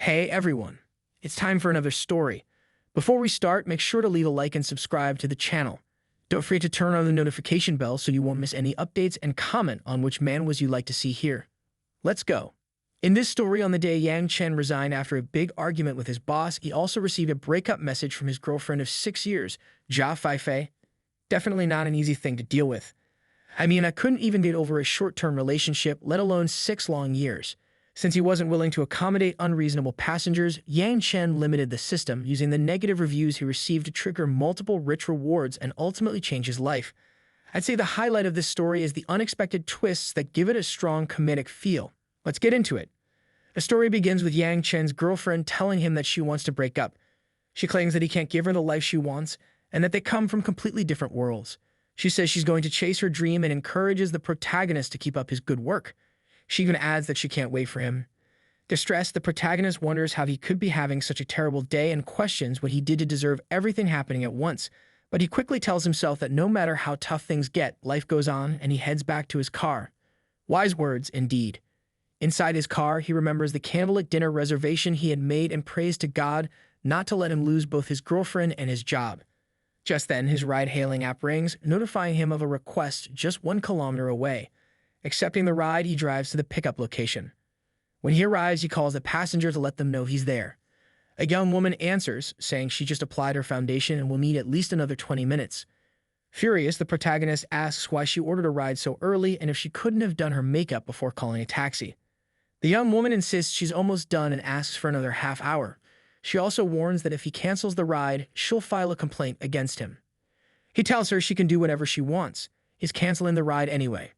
Hey everyone, it's time for another story. Before we start, make sure to leave a like and subscribe to the channel. Don't forget to turn on the notification bell so you won't miss any updates and comment on which manhwas you'd like to see here. Let's go. In this story, on the day Yang Chen resigned after a big argument with his boss, he also received a breakup message from his girlfriend of 6 years, Jia Feifei. Definitely not an easy thing to deal with. I couldn't even get over a short-term relationship, let alone 6 long years. Since he wasn't willing to accommodate unreasonable passengers, Yang Chen limited the system, using the negative reviews he received to trigger multiple rich rewards and ultimately change his life. I'd say the highlight of this story is the unexpected twists that give it a strong comedic feel. Let's get into it. The story begins with Yang Chen's girlfriend telling him that she wants to break up. She claims that he can't give her the life she wants, and that they come from completely different worlds. She says she's going to chase her dream and encourages the protagonist to keep up his good work. She even adds that she can't wait for him. Distressed, the protagonist wonders how he could be having such a terrible day and questions what he did to deserve everything happening at once. But he quickly tells himself that no matter how tough things get, life goes on, and he heads back to his car. Wise words, indeed. Inside his car, he remembers the candlelit dinner reservation he had made and prays to God not to let him lose both his girlfriend and his job. Just then, his ride-hailing app rings, notifying him of a request just 1 kilometer away. Accepting the ride, he drives to the pickup location. When he arrives, he calls the passenger to let them know he's there. A young woman answers, saying she just applied her foundation and will need at least another 20 minutes. Furious, the protagonist asks why she ordered a ride so early and if she couldn't have done her makeup before calling a taxi. The young woman insists she's almost done and asks for another half hour. She also warns that if he cancels the ride, she'll file a complaint against him. He tells her she can do whatever she wants. He's canceling the ride anyway.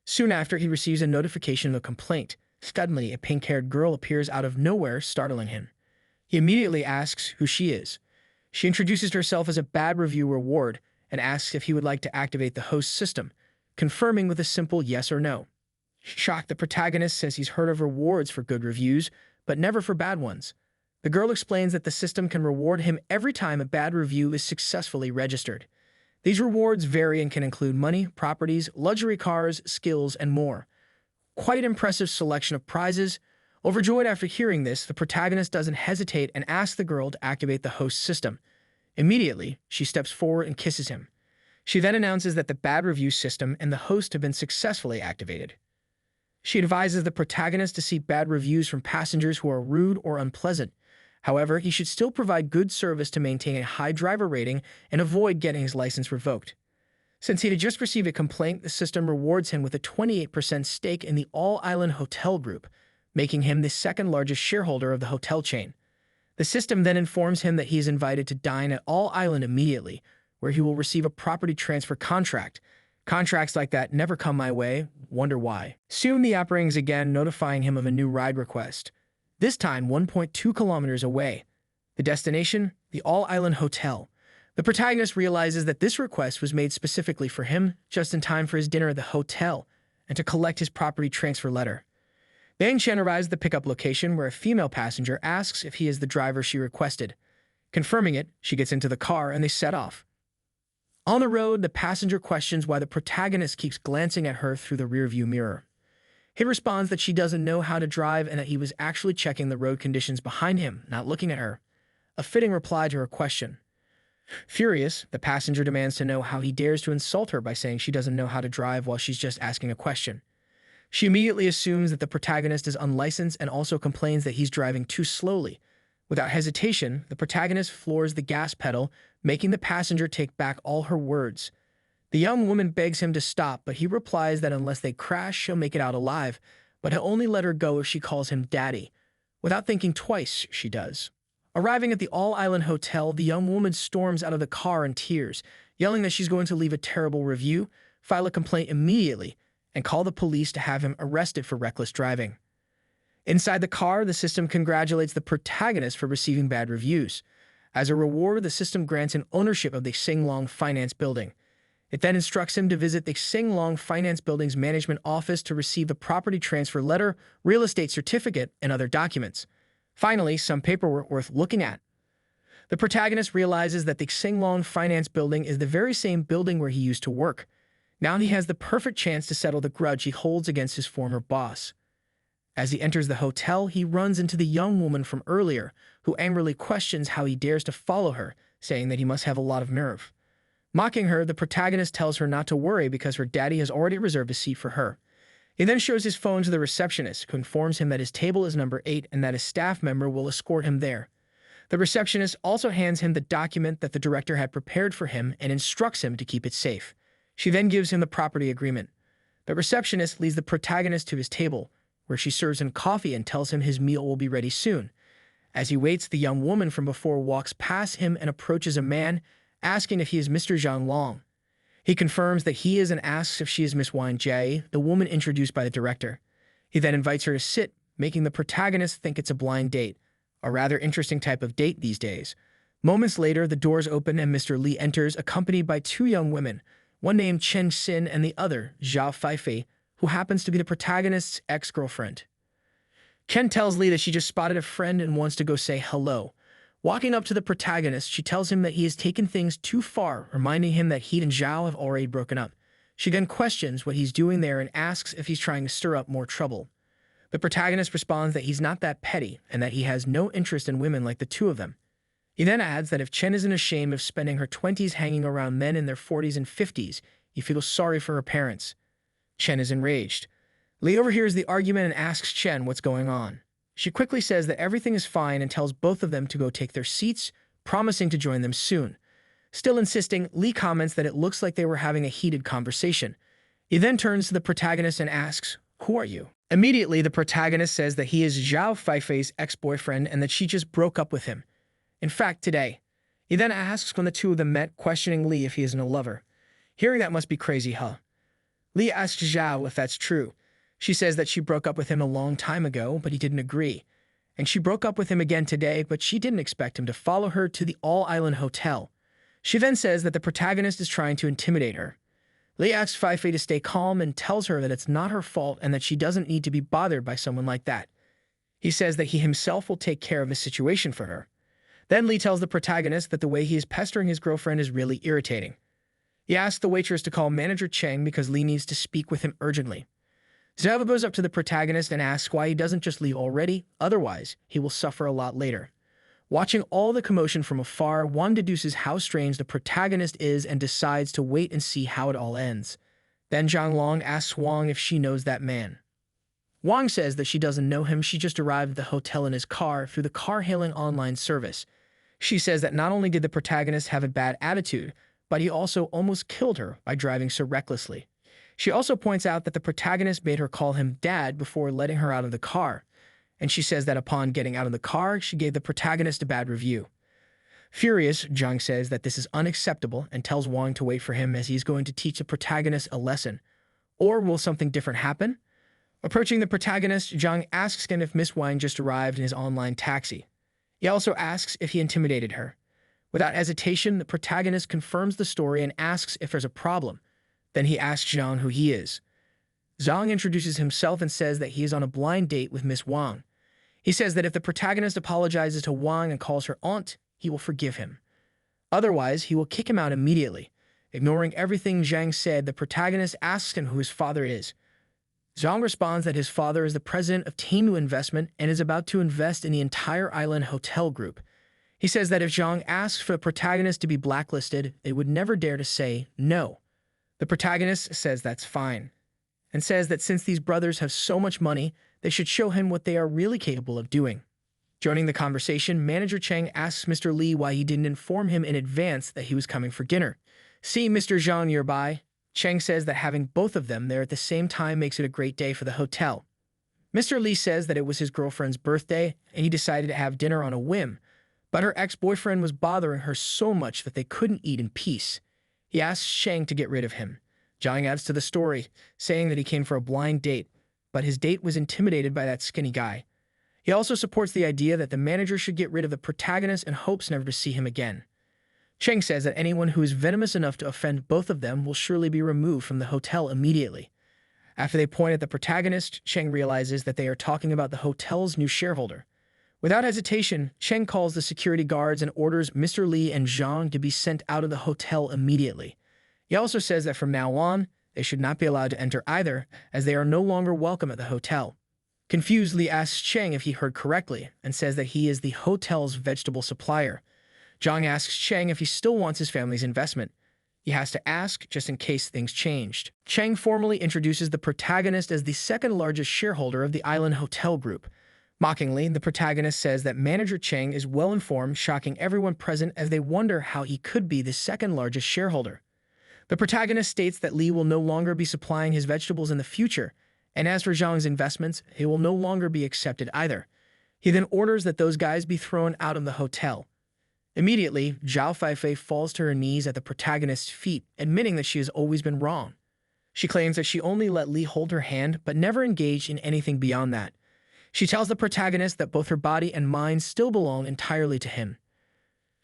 Soon after, he receives a notification of a complaint. Suddenly, a pink-haired girl appears out of nowhere, startling him. He immediately asks who she is. She introduces herself as a bad review reward and asks if he would like to activate the host system, confirming with a simple yes or no. Shocked, the protagonist says he's heard of rewards for good reviews, but never for bad ones. The girl explains that the system can reward him every time a bad review is successfully registered. These rewards vary and can include money, properties, luxury cars, skills, and more. Quite an impressive selection of prizes. Overjoyed after hearing this, the protagonist doesn't hesitate and asks the girl to activate the host system. Immediately, she steps forward and kisses him. She then announces that the bad review system and the host have been successfully activated. She advises the protagonist to seek bad reviews from passengers who are rude or unpleasant. However, he should still provide good service to maintain a high driver rating and avoid getting his license revoked. Since he had just received a complaint, the system rewards him with a 28% stake in the All-Island Hotel Group, making him the second largest shareholder of the hotel chain. The system then informs him that he is invited to dine at All-Island immediately, where he will receive a property transfer contract. Contracts like that never come my way, wonder why. Soon the app rings again, notifying him of a new ride request. This time 1.2 kilometers away. The destination? The All-Island Hotel. The protagonist realizes that this request was made specifically for him, just in time for his dinner at the hotel, and to collect his property transfer letter. Yang Chen arrives at the pickup location where a female passenger asks if he is the driver she requested. Confirming it, she gets into the car and they set off. On the road, the passenger questions why the protagonist keeps glancing at her through the rearview mirror. He responds that she doesn't know how to drive and that he was actually checking the road conditions behind him, not looking at her. A fitting reply to her question. Furious, the passenger demands to know how he dares to insult her by saying she doesn't know how to drive while she's just asking a question. She immediately assumes that the protagonist is unlicensed and also complains that he's driving too slowly. Without hesitation, the protagonist floors the gas pedal, making the passenger take back all her words. The young woman begs him to stop, but he replies that unless they crash, she'll make it out alive, but he'll only let her go if she calls him daddy. Without thinking twice, she does. Arriving at the All-Island Hotel, the young woman storms out of the car in tears, yelling that she's going to leave a terrible review, file a complaint immediately, and call the police to have him arrested for reckless driving. Inside the car, the system congratulates the protagonist for receiving bad reviews. As a reward, the system grants him ownership of the Xinglong Finance Building. It then instructs him to visit the Xinglong Finance Building's management office to receive the property transfer letter, real estate certificate, and other documents. Finally, some paperwork worth looking at. The protagonist realizes that the Xinglong Finance Building is the very same building where he used to work. Now he has the perfect chance to settle the grudge he holds against his former boss. As he enters the hotel, he runs into the young woman from earlier, who angrily questions how he dares to follow her, saying that he must have a lot of nerve. Mocking her, the protagonist tells her not to worry because her daddy has already reserved a seat for her. He then shows his phone to the receptionist, who informs him that his table is number 8 and that a staff member will escort him there. The receptionist also hands him the document that the director had prepared for him and instructs him to keep it safe. She then gives him the property agreement. The receptionist leads the protagonist to his table, where she serves him coffee and tells him his meal will be ready soon. As he waits, the young woman from before walks past him and approaches a man, asking if he is Mr. Zhang Long. He confirms that he is and asks if she is Miss Wang Jie, the woman introduced by the director. He then invites her to sit, making the protagonist think it's a blind date, a rather interesting type of date these days. Moments later, the doors open and Mr. Li enters, accompanied by 2 young women, one named Chen Xin and the other, Xiao Feifei, who happens to be the protagonist's ex-girlfriend. Chen tells Li that she just spotted a friend and wants to go say hello. Walking up to the protagonist, she tells him that he has taken things too far, reminding him that he and Zhao have already broken up. She then questions what he's doing there and asks if he's trying to stir up more trouble. The protagonist responds that he's not that petty and that he has no interest in women like the 2 of them. He then adds that if Chen isn't ashamed of spending her 20s hanging around men in their 40s and 50s, he feels sorry for her parents. Chen is enraged. Li overhears the argument and asks Chen what's going on. She quickly says that everything is fine and tells both of them to go take their seats, promising to join them soon. Still insisting, Li comments that it looks like they were having a heated conversation. He then turns to the protagonist and asks, "Who are you?" Immediately, the protagonist says that he is Zhao Feifei's ex-boyfriend and that she just broke up with him. In fact, today. He then asks when the 2 of them met, questioning Li if he isn't a lover. Hearing that must be crazy, huh? Li asks Zhao if that's true. She says that she broke up with him a long time ago, but he didn't agree. And she broke up with him again today, but she didn't expect him to follow her to the all-island hotel. She then says that the protagonist is trying to intimidate her. Li asks Feifei to stay calm and tells her that it's not her fault and that she doesn't need to be bothered by someone like that. He says that he himself will take care of the situation for her. Then Li tells the protagonist that the way he is pestering his girlfriend is really irritating. He asks the waitress to call Manager Cheng because Li needs to speak with him urgently. Zhao goes up to the protagonist and asks why he doesn't just leave already, otherwise he will suffer a lot later. Watching all the commotion from afar, Wang deduces how strange the protagonist is and decides to wait and see how it all ends. Then Zhang Long asks Wang if she knows that man. Wang says that she doesn't know him, she just arrived at the hotel in his car through the car-hailing online service. She says that not only did the protagonist have a bad attitude, but he also almost killed her by driving so recklessly. She also points out that the protagonist made her call him dad before letting her out of the car. And she says that upon getting out of the car, she gave the protagonist a bad review. Furious, Zhang says that this is unacceptable and tells Wang to wait for him as he's going to teach the protagonist a lesson. Or will something different happen? Approaching the protagonist, Zhang asks him if Miss Wang just arrived in his online taxi. He also asks if he intimidated her. Without hesitation, the protagonist confirms the story and asks if there's a problem. Then he asks Zhang who he is. Zhang introduces himself and says that he is on a blind date with Miss Wang. He says that if the protagonist apologizes to Wang and calls her aunt, he will forgive him. Otherwise, he will kick him out immediately. Ignoring everything Zhang said, the protagonist asks him who his father is. Zhang responds that his father is the president of Temu Investment and is about to invest in the entire island hotel group. He says that if Zhang asks for the protagonist to be blacklisted, they would never dare to say no. The protagonist says that's fine, and says that since these brothers have so much money, they should show him what they are really capable of doing. Joining the conversation, Manager Cheng asks Mr. Li why he didn't inform him in advance that he was coming for dinner. Seeing Mr. Zhang nearby, Cheng says that having both of them there at the same time makes it a great day for the hotel. Mr. Li says that it was his girlfriend's birthday and he decided to have dinner on a whim, but her ex-boyfriend was bothering her so much that they couldn't eat in peace. He asks Cheng to get rid of him. Zhang adds to the story, saying that he came for a blind date, but his date was intimidated by that skinny guy. He also supports the idea that the manager should get rid of the protagonist and hopes never to see him again. Cheng says that anyone who is venomous enough to offend both of them will surely be removed from the hotel immediately. After they point at the protagonist, Cheng realizes that they are talking about the hotel's new shareholder. Without hesitation, Cheng calls the security guards and orders Mr. Li and Zhang to be sent out of the hotel immediately. He also says that from now on, they should not be allowed to enter either, as they are no longer welcome at the hotel. Confused, Lee asks Cheng if he heard correctly and says that he is the hotel's vegetable supplier. Zhang asks Cheng if he still wants his family's investment. He has to ask just in case things changed. Cheng formally introduces the protagonist as the second largest shareholder of the island hotel group. Mockingly, the protagonist says that manager Cheng is well informed, shocking everyone present as they wonder how he could be the second largest shareholder. The protagonist states that Lee will no longer be supplying his vegetables in the future, and as for Zhang's investments, he will no longer be accepted either. He then orders that those guys be thrown out of the hotel. Immediately, Zhao Feifei falls to her knees at the protagonist's feet, admitting that she has always been wrong. She claims that she only let Lee hold her hand, but never engaged in anything beyond that. She tells the protagonist that both her body and mind still belong entirely to him.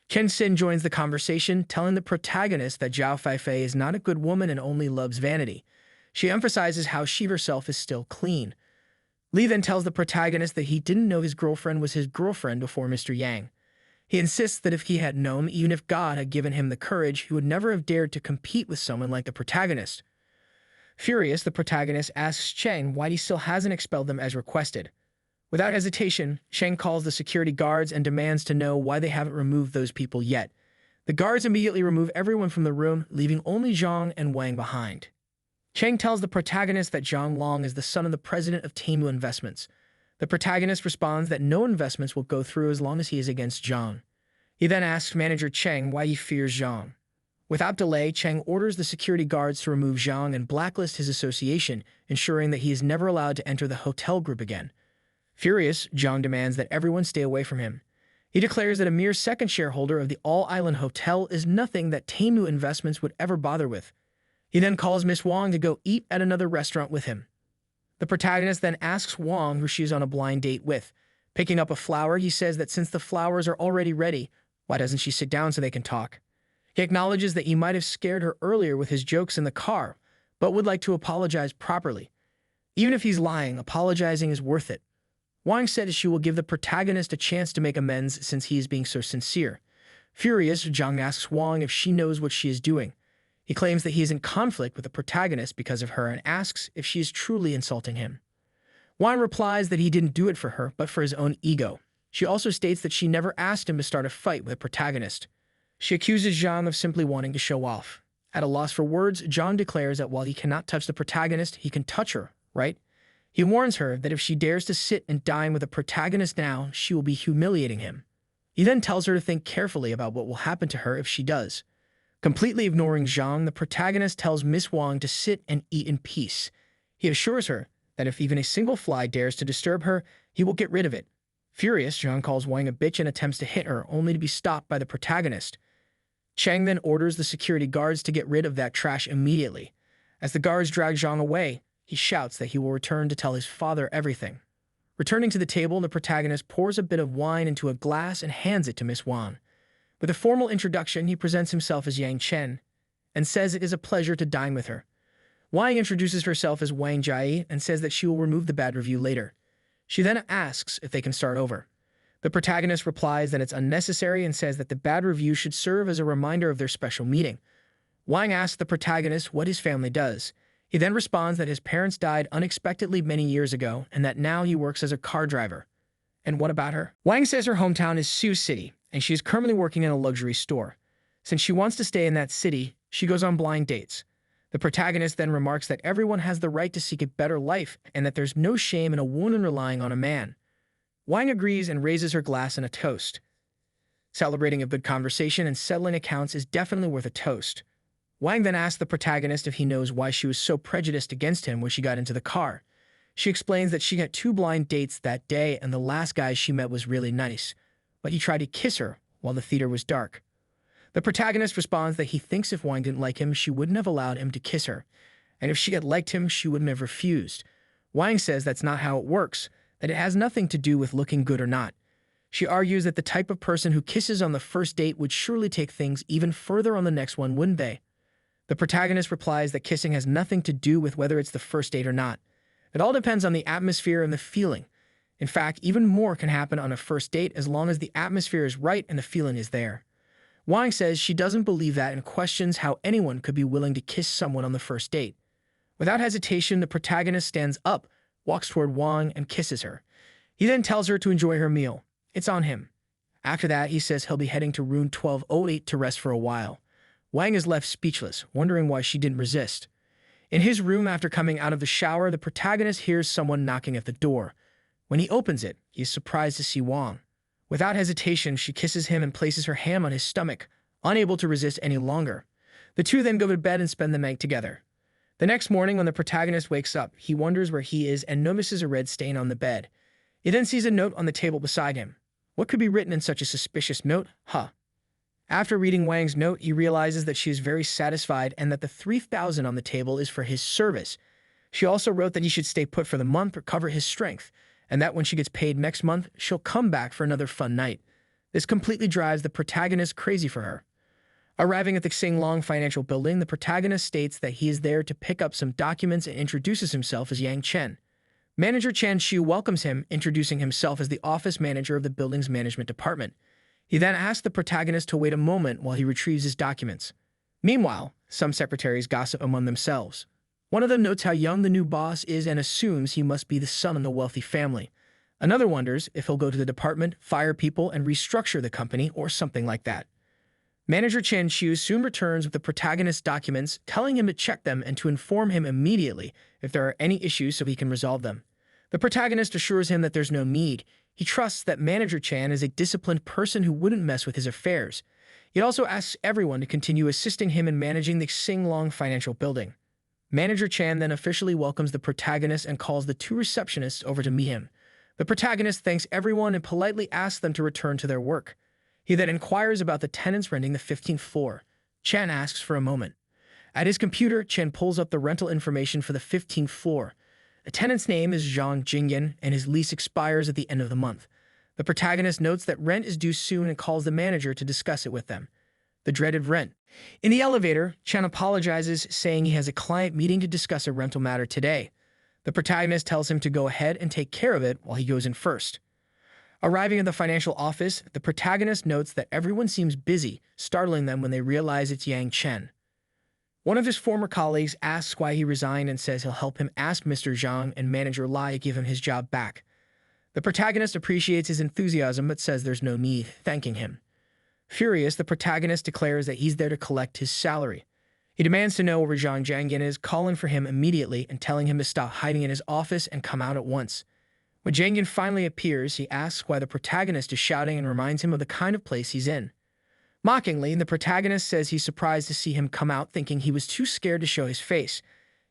Chen Xin joins the conversation, telling the protagonist that Zhao Feifei is not a good woman and only loves vanity. She emphasizes how she herself is still clean. Lee then tells the protagonist that he didn't know his girlfriend was his girlfriend before Mr. Yang. He insists that if he had known, even if God had given him the courage, he would never have dared to compete with someone like the protagonist. Furious, the protagonist asks Cheng why he still hasn't expelled them as requested. Without hesitation, Cheng calls the security guards and demands to know why they haven't removed those people yet. The guards immediately remove everyone from the room, leaving only Zhang and Wang behind. Cheng tells the protagonist that Zhang Long is the son of the president of Temu Investments. The protagonist responds that no investments will go through as long as he is against Zhang. He then asks manager Cheng why he fears Zhang. Without delay, Cheng orders the security guards to remove Zhang and blacklist his association, ensuring that he is never allowed to enter the hotel group again. Furious, Zhang demands that everyone stay away from him. He declares that a mere second shareholder of the All-Island Hotel is nothing that Temu Investments would ever bother with. He then calls Miss Wang to go eat at another restaurant with him. The protagonist then asks Wang who she is on a blind date with. Picking up a flower, he says that since the flowers are already ready, why doesn't she sit down so they can talk? He acknowledges that he might have scared her earlier with his jokes in the car, but would like to apologize properly. Even if he's lying, apologizing is worth it. Wang said she will give the protagonist a chance to make amends since he is being so sincere. Furious, Zhang asks Wang if she knows what she is doing. He claims that he is in conflict with the protagonist because of her and asks if she is truly insulting him. Wang replies that he didn't do it for her, but for his own ego. She also states that she never asked him to start a fight with the protagonist. She accuses Zhang of simply wanting to show off. At a loss for words, Zhang declares that while he cannot touch the protagonist, he can touch her, right? He warns her that if she dares to sit and dine with the protagonist now, she will be humiliating him. He then tells her to think carefully about what will happen to her if she does. Completely ignoring Zhang, the protagonist tells Miss Wang to sit and eat in peace. He assures her that if even a single fly dares to disturb her, he will get rid of it. Furious, Zhang calls Wang a bitch and attempts to hit her, only to be stopped by the protagonist. Cheng then orders the security guards to get rid of that trash immediately. As the guards drag Zhang away, he shouts that he will return to tell his father everything. Returning to the table, the protagonist pours a bit of wine into a glass and hands it to Miss Wang. With a formal introduction, he presents himself as Yang Chen and says it is a pleasure to dine with her. Wang introduces herself as Wang Jai and says that she will remove the bad review later. She then asks if they can start over. The protagonist replies that it's unnecessary and says that the bad review should serve as a reminder of their special meeting. Wang asks the protagonist what his family does. He then responds that his parents died unexpectedly many years ago and that now he works as a car driver. And what about her? Wang says her hometown is Sioux City, and she is currently working in a luxury store. Since she wants to stay in that city, she goes on blind dates. The protagonist then remarks that everyone has the right to seek a better life and that there's no shame in a woman relying on a man. Wang agrees and raises her glass in a toast. Celebrating a good conversation and settling accounts is definitely worth a toast. Wang then asks the protagonist if he knows why she was so prejudiced against him when she got into the car. She explains that she had 2 blind dates that day and the last guy she met was really nice, but he tried to kiss her while the theater was dark. The protagonist responds that he thinks if Wang didn't like him, she wouldn't have allowed him to kiss her, and if she had liked him, she wouldn't have refused. Wang says that's not how it works, that it has nothing to do with looking good or not. She argues that the type of person who kisses on the first date would surely take things even further on the next one, wouldn't they? The protagonist replies that kissing has nothing to do with whether it's the first date or not. It all depends on the atmosphere and the feeling. In fact, even more can happen on a first date as long as the atmosphere is right and the feeling is there. Wang says she doesn't believe that and questions how anyone could be willing to kiss someone on the first date. Without hesitation, the protagonist stands up, walks toward Wang and kisses her. He then tells her to enjoy her meal. It's on him. After that, he says he'll be heading to room 1208 to rest for a while. Wang is left speechless, wondering why she didn't resist. In his room, after coming out of the shower, the protagonist hears someone knocking at the door. When he opens it, he is surprised to see Wang. Without hesitation, she kisses him and places her hand on his stomach, unable to resist any longer. The two then go to bed and spend the night together. The next morning, when the protagonist wakes up, he wonders where he is and notices a red stain on the bed. He then sees a note on the table beside him. What could be written in such a suspicious note? After reading Wang's note, he realizes that she is very satisfied and that the 3,000 on the table is for his service. She also wrote that he should stay put for the month, recover his strength, and that when she gets paid next month, she'll come back for another fun night. This completely drives the protagonist crazy for her. Arriving at the Xinglong Financial Building, the protagonist states that he is there to pick up some documents and introduces himself as Yang Chen. Manager Chen Xiu welcomes him, introducing himself as the office manager of the building's management department. He then asks the protagonist to wait a moment while he retrieves his documents. Meanwhile, some secretaries gossip among themselves. One of them notes how young the new boss is and assumes he must be the son of a wealthy family. Another wonders if he'll go to the department, fire people, and restructure the company or something like that. Manager Chen Xiu soon returns with the protagonist's documents, telling him to check them and to inform him immediately if there are any issues so he can resolve them. The protagonist assures him that there's no need. He trusts that Manager Chan is a disciplined person who wouldn't mess with his affairs. He also asks everyone to continue assisting him in managing the Xinglong Financial Building. Manager Chan then officially welcomes the protagonist and calls the two receptionists over to meet him. The protagonist thanks everyone and politely asks them to return to their work. He then inquires about the tenants renting the 15th floor. Chan asks for a moment. At his computer, Chen pulls up the rental information for the 15th floor. The tenant's name is Zhang Jingyan, and his lease expires at the end of the month. The protagonist notes that rent is due soon and calls the manager to discuss it with them. The dreaded rent. In the elevator, Chen apologizes, saying he has a client meeting to discuss a rental matter today. The protagonist tells him to go ahead and take care of it while he goes in first. Arriving at the financial office, the protagonist notes that everyone seems busy, startling them when they realize it's Yang Chen. One of his former colleagues asks why he resigned and says he'll help him ask Mr. Zhang and manager Lai give him his job back. The protagonist appreciates his enthusiasm but says there's no need, thanking him. Furious, the protagonist declares that he's there to collect his salary. He demands to know where Zhang Jiangyan is, calling for him immediately and telling him to stop hiding in his office and come out at once. When Jiangyan finally appears, he asks why the protagonist is shouting and reminds him of the kind of place he's in. Mockingly, the protagonist says he's surprised to see him come out, thinking he was too scared to show his face.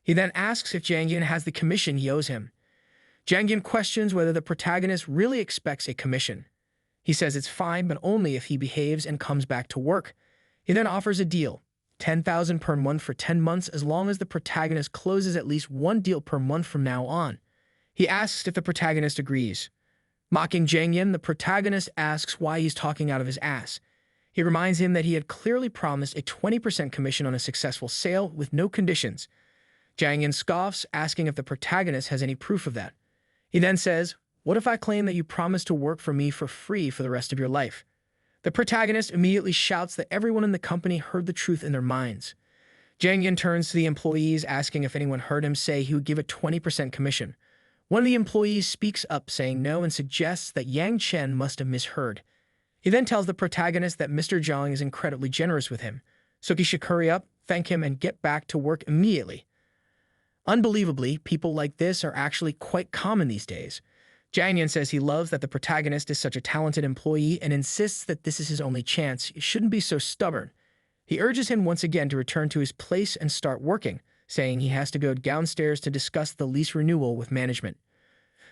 He then asks if Jiangyan has the commission he owes him. Jiangyan questions whether the protagonist really expects a commission. He says it's fine, but only if he behaves and comes back to work. He then offers a deal, 10,000 per month for 10 months as long as the protagonist closes at least one deal per month from now on. He asks if the protagonist agrees. Mocking Jiangyan, the protagonist asks why he's talking out of his ass. He reminds him that he had clearly promised a 20% commission on a successful sale with no conditions. Jiangyan scoffs, asking if the protagonist has any proof of that. He then says, "What if I claim that you promised to work for me for free for the rest of your life?" The protagonist immediately shouts that everyone in the company heard the truth in their minds. Jiangyan turns to the employees, asking if anyone heard him say he would give a 20% commission. One of the employees speaks up, saying no, and suggests that Yang Chen must have misheard. He then tells the protagonist that Mr. Zhang is incredibly generous with him, so he should hurry up, thank him, and get back to work immediately. Unbelievably, people like this are actually quite common these days. Jiangyan says he loves that the protagonist is such a talented employee and insists that this is his only chance. He shouldn't be so stubborn. He urges him once again to return to his place and start working, saying he has to go downstairs to discuss the lease renewal with management.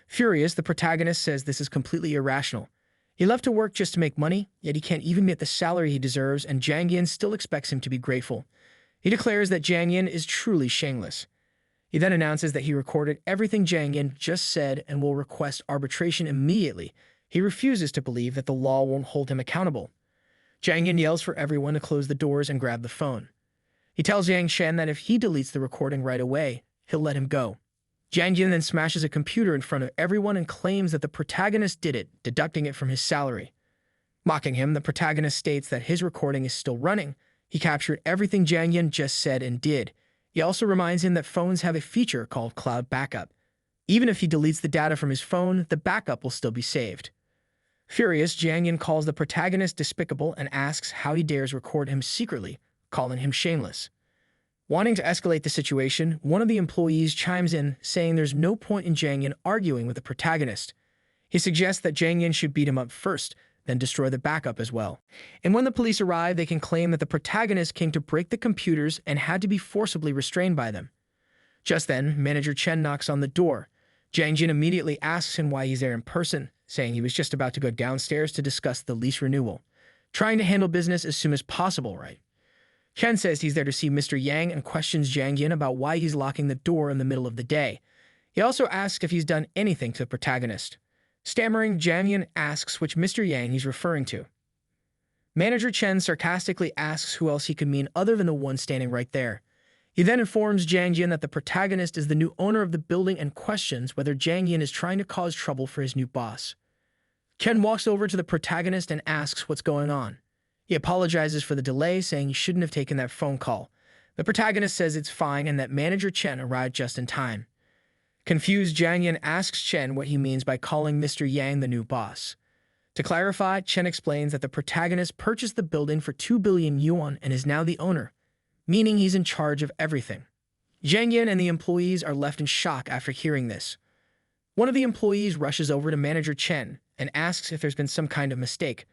Furious, the protagonist says this is completely irrational. He left to work just to make money, yet he can't even get the salary he deserves, and Jiangyan still expects him to be grateful. He declares that Jiangyan is truly shameless. He then announces that he recorded everything Jiangyan just said and will request arbitration immediately. He refuses to believe that the law won't hold him accountable. Jiangyan yells for everyone to close the doors and grab the phone. He tells Yang Chen that if he deletes the recording right away, he'll let him go. Jiangyan then smashes a computer in front of everyone and claims that the protagonist did it, deducting it from his salary. Mocking him, the protagonist states that his recording is still running. He captured everything Jiangyan just said and did. He also reminds him that phones have a feature called cloud backup. Even if he deletes the data from his phone, the backup will still be saved. Furious, Xiao Yan calls the protagonist despicable and asks how he dares record him secretly, calling him shameless. Wanting to escalate the situation, one of the employees chimes in, saying there's no point in Xiao Yan arguing with the protagonist. He suggests that Xiao Yan should beat him up first, then destroy the backup as well. And when the police arrive, they can claim that the protagonist came to break the computers and had to be forcibly restrained by them. Just then, Manager Chen knocks on the door. Xiao Yan immediately asks him why he's there in person, saying he was just about to go downstairs to discuss the lease renewal, trying to handle business as soon as possible, right? Chen says he's there to see Mr. Yang and questions Xiao Yan about why he's locking the door in the middle of the day. He also asks if he's done anything to the protagonist. Stammering, Xiao Yan asks which Mr. Yang he's referring to. Manager Chen sarcastically asks who else he could mean other than the one standing right there. He then informs Xiao Yan that the protagonist is the new owner of the building and questions whether Xiao Yan is trying to cause trouble for his new boss. Chen walks over to the protagonist and asks what's going on. He apologizes for the delay, saying he shouldn't have taken that phone call. The protagonist says it's fine and that Manager Chen arrived just in time. Confused, Xiao Yan asks Chen what he means by calling Mr. Yang the new boss. To clarify, Chen explains that the protagonist purchased the building for 2 billion yuan and is now the owner, meaning he's in charge of everything. Xiao Yan and the employees are left in shock after hearing this. One of the employees rushes over to Manager Chen and asks if there's been some kind of mistake.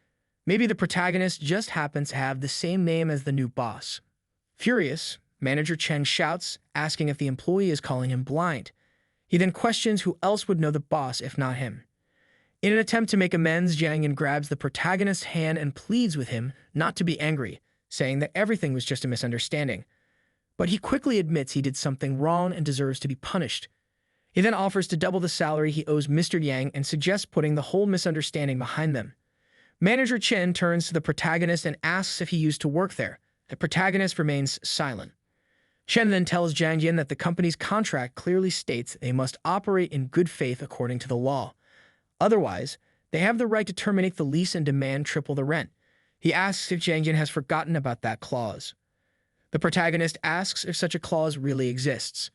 Maybe the protagonist just happens to have the same name as the new boss. Furious, Manager Chen shouts, asking if the employee is calling him blind. He then questions who else would know the boss if not him. In an attempt to make amends, Xiao Yan grabs the protagonist's hand and pleads with him not to be angry, saying that everything was just a misunderstanding. But he quickly admits he did something wrong and deserves to be punished. He then offers to double the salary he owes Mr. Yang and suggests putting the whole misunderstanding behind them. Manager Chen turns to the protagonist and asks if he used to work there. The protagonist remains silent. Chen then tells Xiao Yan that the company's contract clearly states they must operate in good faith according to the law. Otherwise, they have the right to terminate the lease and demand triple the rent. He asks if Xiao Yan has forgotten about that clause. The protagonist asks if such a clause really exists.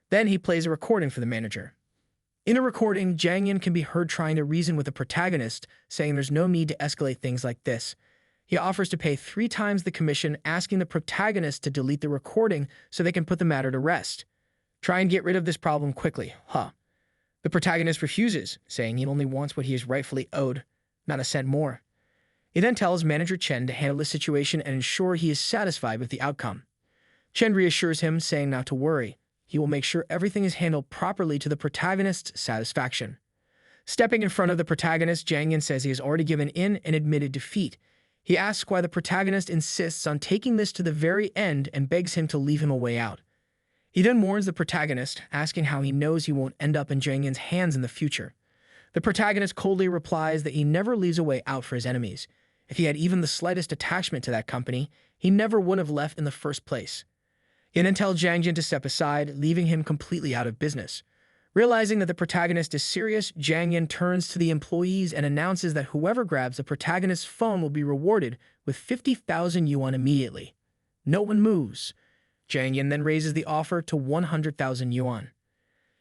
Then he plays a recording for the manager. In a recording, Xiao Yan can be heard trying to reason with the protagonist, saying there's no need to escalate things like this. He offers to pay 3 times the commission, asking the protagonist to delete the recording so they can put the matter to rest. Try and get rid of this problem quickly, huh? The protagonist refuses, saying he only wants what he is rightfully owed, not a cent more. He then tells Manager Chen to handle the situation and ensure he is satisfied with the outcome. Chen reassures him, saying not to worry. He will make sure everything is handled properly to the protagonist's satisfaction. Stepping in front of the protagonist, Xiao Yan says he has already given in and admitted defeat. He asks why the protagonist insists on taking this to the very end and begs him to leave him a way out. He then warns the protagonist, asking how he knows he won't end up in Xiao Yan's hands in the future. The protagonist coldly replies that he never leaves a way out for his enemies. If he had even the slightest attachment to that company, he never would have left in the first place. He then tells Xiao Yan to step aside, leaving him completely out of business. Realizing that the protagonist is serious, Xiao Yan turns to the employees and announces that whoever grabs the protagonist's phone will be rewarded with 50,000 yuan immediately. No one moves. Xiao Yan then raises the offer to 100,000 yuan.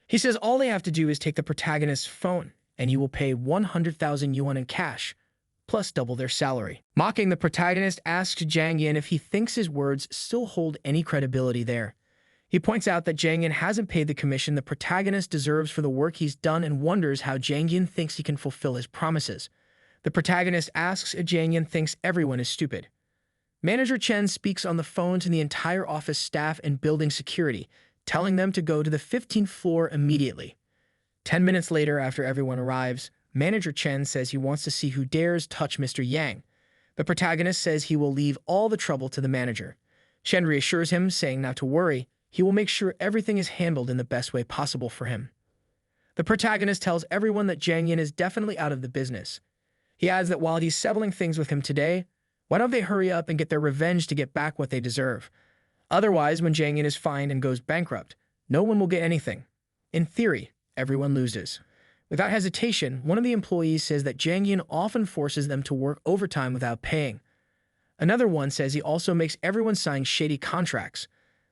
He says all they have to do is take the protagonist's phone, and he will pay 100,000 yuan in cash, plus double their salary. Mocking the protagonist, asks Xiao Yan if he thinks his words still hold any credibility there. He points out that Xiao Yan hasn't paid the commission the protagonist deserves for the work he's done and wonders how Xiao Yan thinks he can fulfill his promises. The protagonist asks if Xiao Yan thinks everyone is stupid. Manager Chen speaks on the phone to the entire office staff and building security, telling them to go to the 15th floor immediately. 10 minutes later, after everyone arrives, Manager Chen says he wants to see who dares touch Mr. Yang. The protagonist says he will leave all the trouble to the manager. Chen reassures him, saying not to worry, he will make sure everything is handled in the best way possible for him. The protagonist tells everyone that Xiao Yan is definitely out of the business. He adds that while he's settling things with him today, why don't they hurry up and get their revenge to get back what they deserve? Otherwise, when Xiao Yan is fined and goes bankrupt, no one will get anything. In theory, everyone loses. Without hesitation, one of the employees says that Xiao Yan often forces them to work overtime without paying. Another one says he also makes everyone sign shady contracts.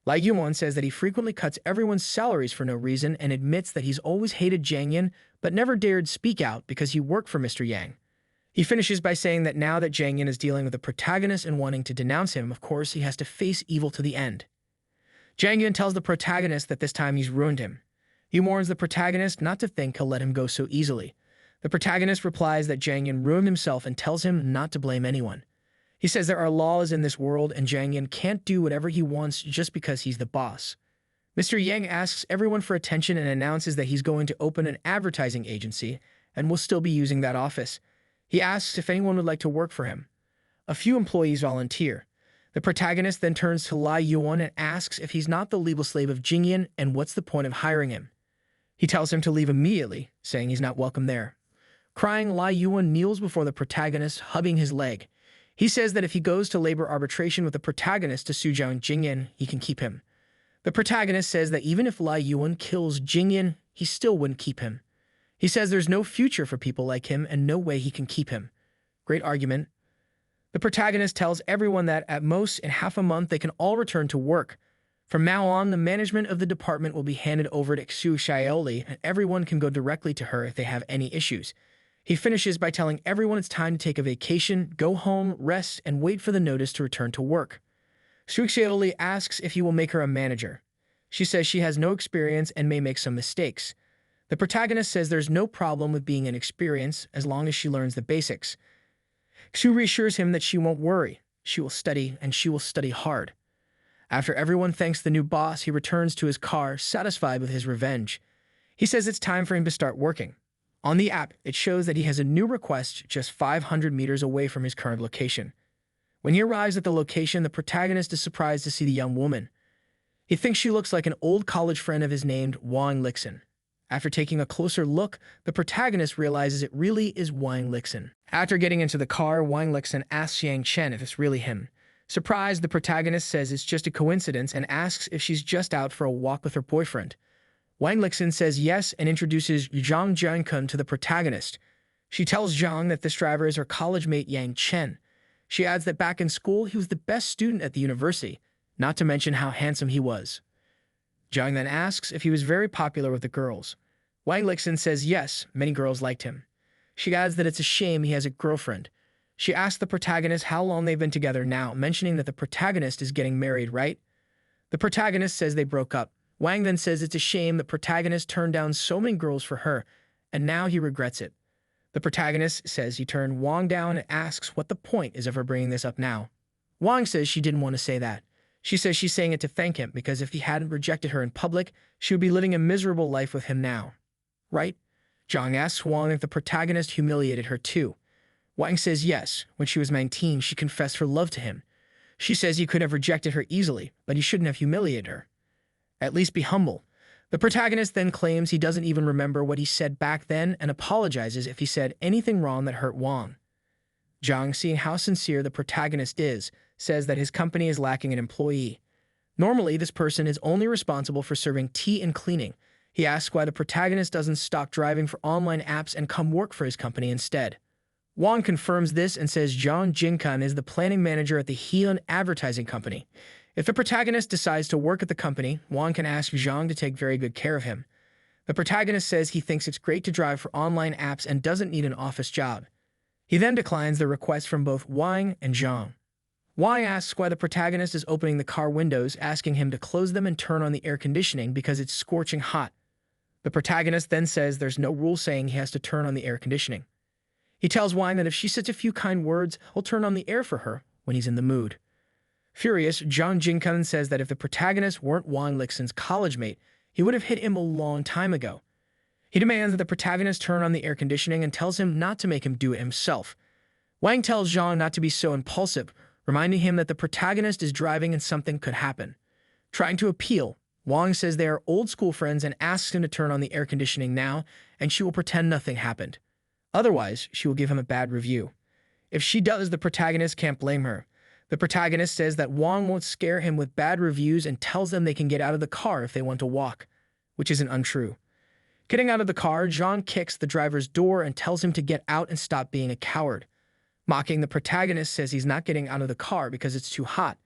Lai Yuan says that he frequently cuts everyone's salaries for no reason and admits that he's always hated Jiang Yan but never dared speak out because he worked for Mr. Yang. He finishes by saying that now that Jiang Yan is dealing with the protagonist and wanting to denounce him, of course, he has to face evil to the end. Jiang Yan tells the protagonist that this time he's ruined him. He warns the protagonist not to think he'll let him go so easily. The protagonist replies that Jiang Yan ruined himself and tells him not to blame anyone. He says there are laws in this world and Jiang Yan can't do whatever he wants just because he's the boss. Mr. Yang asks everyone for attention and announces that he's going to open an advertising agency and will still be using that office. He asks if anyone would like to work for him. A few employees volunteer. The protagonist then turns to Lai Yuan and asks if he's not the legal slave of Jiang Yan and what's the point of hiring him. He tells him to leave immediately, saying he's not welcome there. Crying, Lai Yuan kneels before the protagonist, hugging his leg. He says that if he goes to labor arbitration with the protagonist to sue Jiang Yan, he can keep him. The protagonist says that even if Lai Yuan kills Jiang Yan, he still wouldn't keep him. He says there's no future for people like him and no way he can keep him. Great argument. The protagonist tells everyone that at most in half a month they can all return to work. From now on, the management of the department will be handed over to Xiao Yan and everyone can go directly to her if they have any issues. He finishes by telling everyone it's time to take a vacation, go home, rest, and wait for the notice to return to work. Xiao Yan asks if he will make her a manager. She says she has no experience and may make some mistakes. The protagonist says there's no problem with being inexperienced as long as she learns the basics. Xu reassures him that she won't worry. She will study, and she will study hard. After everyone thanks the new boss, he returns to his car, satisfied with his revenge. He says it's time for him to start working. On the app, it shows that he has a new request just 500 meters away from his current location. When he arrives at the location, the protagonist is surprised to see the young woman. He thinks she looks like an old college friend of his named Wang Lixin. After taking a closer look, the protagonist realizes it really is Wang Lixin. After getting into the car, Wang Lixin asks Yang Chen if it's really him. Surprised, the protagonist says it's just a coincidence and asks if she's just out for a walk with her boyfriend. Wang Lixin says yes and introduces Zhang Jiankun to the protagonist. She tells Zhang that this driver is her college mate Yang Chen. She adds that back in school, he was the best student at the university, not to mention how handsome he was. Zhang then asks if he was very popular with the girls. Wang Lixin says yes, many girls liked him. She adds that it's a shame he has a girlfriend. She asks the protagonist how long they've been together now, mentioning that the protagonist is getting married, right? The protagonist says they broke up. Wang then says it's a shame the protagonist turned down so many girls for her, and now he regrets it. The protagonist says he turned Wang down and asks what the point is of her bringing this up now. Wang says she didn't want to say that. She says she's saying it to thank him because if he hadn't rejected her in public, she would be living a miserable life with him now. Right? Zhang asks Wang if the protagonist humiliated her too. Wang says yes. When she was 19, she confessed her love to him. She says he could have rejected her easily, but he shouldn't have humiliated her. At least be humble. The protagonist then claims he doesn't even remember what he said back then and apologizes if he said anything wrong that hurt Wang. Zhang, seeing how sincere the protagonist is, says that his company is lacking an employee. Normally, this person is only responsible for serving tea and cleaning. He asks why the protagonist doesn't stop driving for online apps and come work for his company instead. Wang confirms this and says Zhang Jinkan is the planning manager at the Hyun advertising company. If the protagonist decides to work at the company, Wang can ask Zhang to take very good care of him. The protagonist says he thinks it's great to drive for online apps and doesn't need an office job. He then declines the request from both Wang and Zhang. Wang asks why the protagonist is opening the car windows, asking him to close them and turn on the air conditioning because it's scorching hot. The protagonist then says there's no rule saying he has to turn on the air conditioning. He tells Wang that if she says a few kind words, he'll turn on the air for her when he's in the mood. Furious, Zhang Jinkun says that if the protagonist weren't Wang Lixin's college mate, he would have hit him a long time ago. He demands that the protagonist turn on the air conditioning and tells him not to make him do it himself. Wang tells Zhang not to be so impulsive, reminding him that the protagonist is driving and something could happen. Trying to appeal, Wang says they are old school friends and asks him to turn on the air conditioning now, and she will pretend nothing happened. Otherwise, she will give him a bad review. If she does, the protagonist can't blame her. The protagonist says that Wang won't scare him with bad reviews and tells them they can get out of the car if they want to walk, which isn't untrue. Getting out of the car, Zhang kicks the driver's door and tells him to get out and stop being a coward. Mocking, the protagonist says he's not getting out of the car because it's too hot.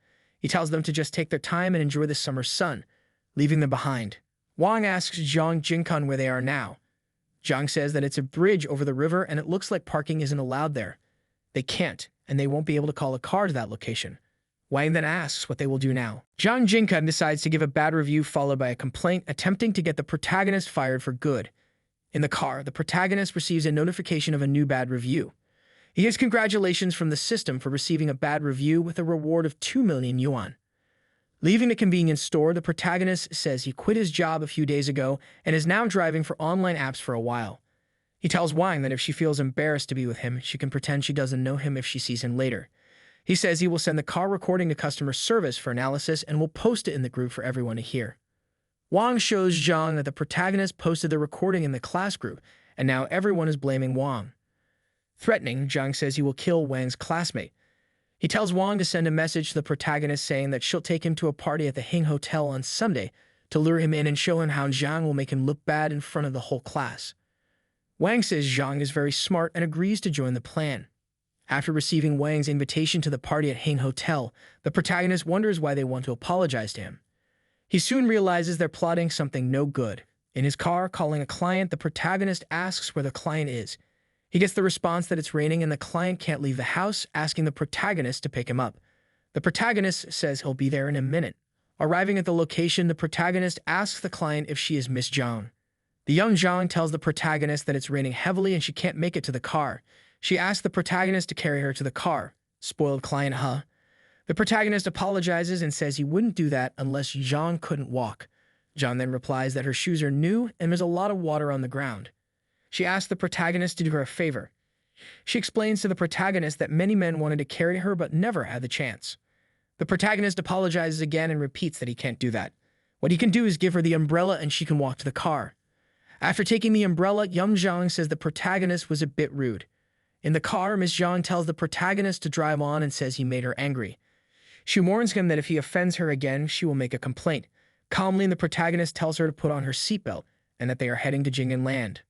He tells them to just take their time and enjoy the summer sun, leaving them behind. Wang asks Zhang Jinkun where they are now. Zhang says that it's a bridge over the river and it looks like parking isn't allowed there. They can't, and they won't be able to call a car to that location. Wang then asks what they will do now. Zhang Jinkun decides to give a bad review followed by a complaint, attempting to get the protagonist fired for good. In the car, the protagonist receives a notification of a new bad review. He gets congratulations from the system for receiving a bad review with a reward of 2 million yuan. Leaving the convenience store, the protagonist says he quit his job a few days ago and is now driving for online apps for a while. He tells Wang that if she feels embarrassed to be with him, she can pretend she doesn't know him if she sees him later. He says he will send the car recording to customer service for analysis and will post it in the group for everyone to hear. Wang shows Zhang that the protagonist posted the recording in the class group, and now everyone is blaming Wang. Threatening, Zhang says he will kill Wang's classmate. He tells Wang to send a message to the protagonist saying that she'll take him to a party at the Hing Hotel on Sunday to lure him in and show him how Zhang will make him look bad in front of the whole class. Wang says Zhang is very smart and agrees to join the plan. After receiving Wang's invitation to the party at Hing Hotel, the protagonist wonders why they want to apologize to him. He soon realizes they're plotting something no good. In his car, calling a client, the protagonist asks where the client is. He gets the response that it's raining and the client can't leave the house, asking the protagonist to pick him up. The protagonist says he'll be there in a minute. Arriving at the location, the protagonist asks the client if she is Miss Zhang. The young Zhang tells the protagonist that it's raining heavily and she can't make it to the car. She asks the protagonist to carry her to the car. Spoiled client, huh? The protagonist apologizes and says he wouldn't do that unless Zhang couldn't walk. Zhang then replies that her shoes are new and there's a lot of water on the ground. She asks the protagonist to do her a favor. She explains to the protagonist that many men wanted to carry her but never had the chance. The protagonist apologizes again and repeats that he can't do that. What he can do is give her the umbrella and she can walk to the car. After taking the umbrella, young Zhang says the protagonist was a bit rude. In the car, Miss Zhang tells the protagonist to drive on and says he made her angry. She warns him that if he offends her again, she will make a complaint. Calmly, the protagonist tells her to put on her seatbelt and that they are heading to Jing'an Land.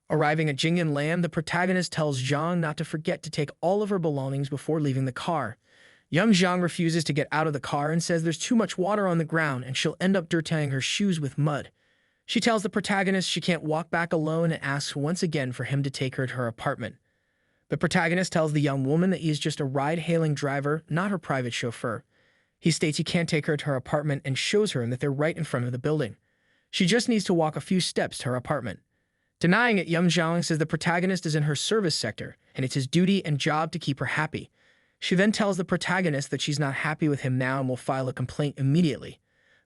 Arriving at Jing'an Land, the protagonist tells Zhang not to forget to take all of her belongings before leaving the car. Young Zhang refuses to get out of the car and says there's too much water on the ground and she'll end up dirtying her shoes with mud. She tells the protagonist she can't walk back alone and asks once again for him to take her to her apartment. The protagonist tells the young woman that he is just a ride-hailing driver, not her private chauffeur. He states he can't take her to her apartment and shows her that they're right in front of the building. She just needs to walk a few steps to her apartment. Denying it, young Zhang says the protagonist is in her service sector, and it's his duty and job to keep her happy. She then tells the protagonist that she's not happy with him now and will file a complaint immediately.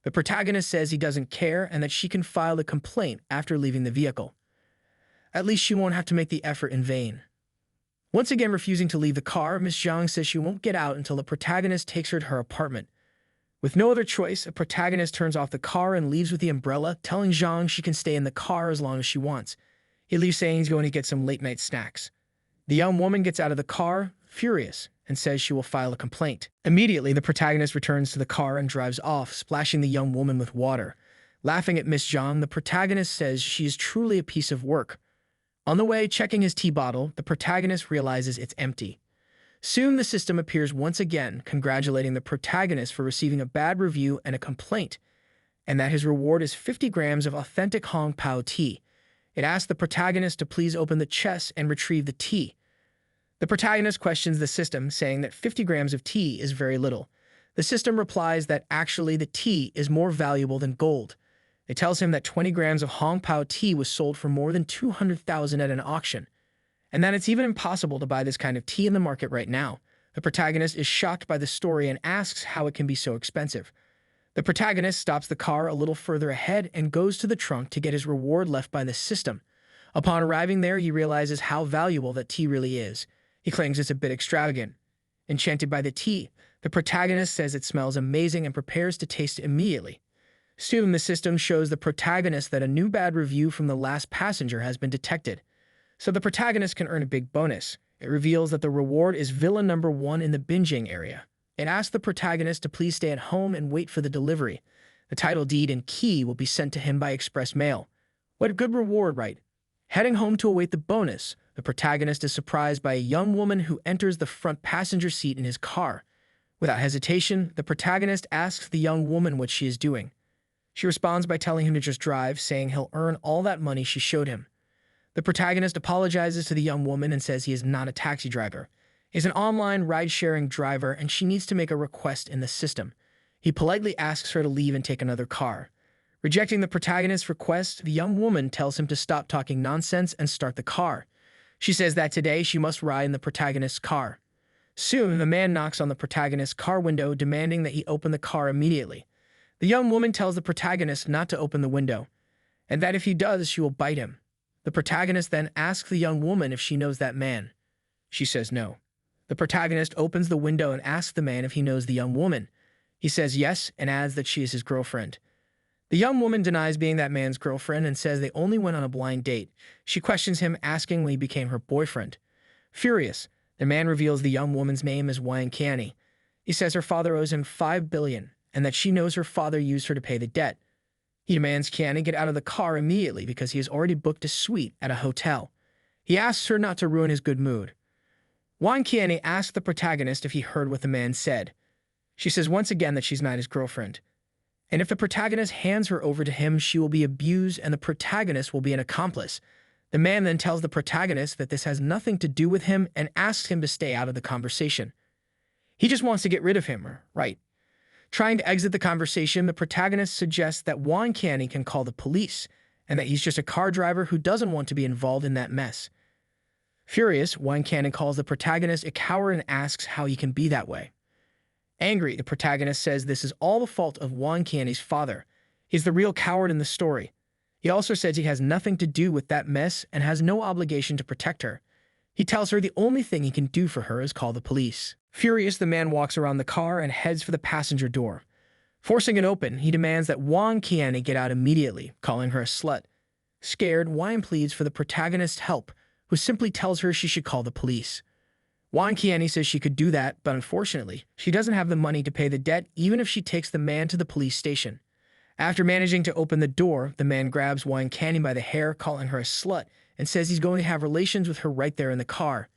The protagonist says he doesn't care and that she can file the complaint after leaving the vehicle. At least she won't have to make the effort in vain. Once again refusing to leave the car, Miss Zhang says she won't get out until the protagonist takes her to her apartment. With no other choice, a protagonist turns off the car and leaves with the umbrella, telling Zhang she can stay in the car as long as she wants. He leaves saying he's going to get some late-night snacks. The young woman gets out of the car, furious, and says she will file a complaint. Immediately, the protagonist returns to the car and drives off, splashing the young woman with water. Laughing at Miss Zhang, the protagonist says she is truly a piece of work. On the way, checking his tea bottle, the protagonist realizes it's empty. Soon, the system appears once again, congratulating the protagonist for receiving a bad review and a complaint, and that his reward is 50 grams of authentic Hong Pao tea. It asks the protagonist to please open the chest and retrieve the tea. The protagonist questions the system, saying that 50 grams of tea is very little. The system replies that actually the tea is more valuable than gold. It tells him that 20 grams of Hong Pao tea was sold for more than 200,000 at an auction, and that it's even impossible to buy this kind of tea in the market right now. The protagonist is shocked by the story and asks how it can be so expensive. The protagonist stops the car a little further ahead and goes to the trunk to get his reward left by the system. Upon arriving there, he realizes how valuable that tea really is. He claims it's a bit extravagant. Enchanted by the tea, the protagonist says it smells amazing and prepares to taste it immediately. Soon, the system shows the protagonist that a new bad review from the last passenger has been detected, so the protagonist can earn a big bonus. It reveals that the reward is villain number 1 in the binging area. It asks the protagonist to please stay at home and wait for the delivery. The title deed and key will be sent to him by express mail. What a good reward, right? Heading home to await the bonus, the protagonist is surprised by a young woman who enters the front passenger seat in his car. Without hesitation, the protagonist asks the young woman what she is doing. She responds by telling him to just drive, saying he'll earn all that money she showed him. The protagonist apologizes to the young woman and says he is not a taxi driver. He's an online ride-sharing driver and she needs to make a request in the system. He politely asks her to leave and take another car. Rejecting the protagonist's request, the young woman tells him to stop talking nonsense and start the car. She says that today she must ride in the protagonist's car. Soon, the man knocks on the protagonist's car window, demanding that he open the car immediately. The young woman tells the protagonist not to open the window, and that if he does, she will bite him. The protagonist then asks the young woman if she knows that man. She says no. The protagonist opens the window and asks the man if he knows the young woman. He says yes and adds that she is his girlfriend. The young woman denies being that man's girlfriend and says they only went on a blind date. She questions him, asking when he became her boyfriend. Furious, the man reveals the young woman's name as Kiani. He says her father owes him $5 billion and that she knows her father used her to pay the debt. He demands Kiani get out of the car immediately because he has already booked a suite at a hotel. He asks her not to ruin his good mood. Kiani asks the protagonist if he heard what the man said. She says once again that she's not his girlfriend. And if the protagonist hands her over to him, she will be abused and the protagonist will be an accomplice. The man then tells the protagonist that this has nothing to do with him and asks him to stay out of the conversation. He just wants to get rid of him, right? Trying to exit the conversation, the protagonist suggests that Kiani can call the police and that he's just a car driver who doesn't want to be involved in that mess. Furious, Kiani calls the protagonist a coward and asks how he can be that way. Angry, the protagonist says this is all the fault of Kiani's father. He's the real coward in the story. He also says he has nothing to do with that mess and has no obligation to protect her. He tells her the only thing he can do for her is call the police. Furious, the man walks around the car and heads for the passenger door. Forcing it open, he demands that Kiani get out immediately, calling her a slut. Scared, Kiani pleads for the protagonist's help, who simply tells her she should call the police. Kiani says she could do that, but unfortunately, she doesn't have the money to pay the debt even if she takes the man to the police station. After managing to open the door, the man grabs Kiani by the hair, calling her a slut, and says he's going to have relations with her right there in the car.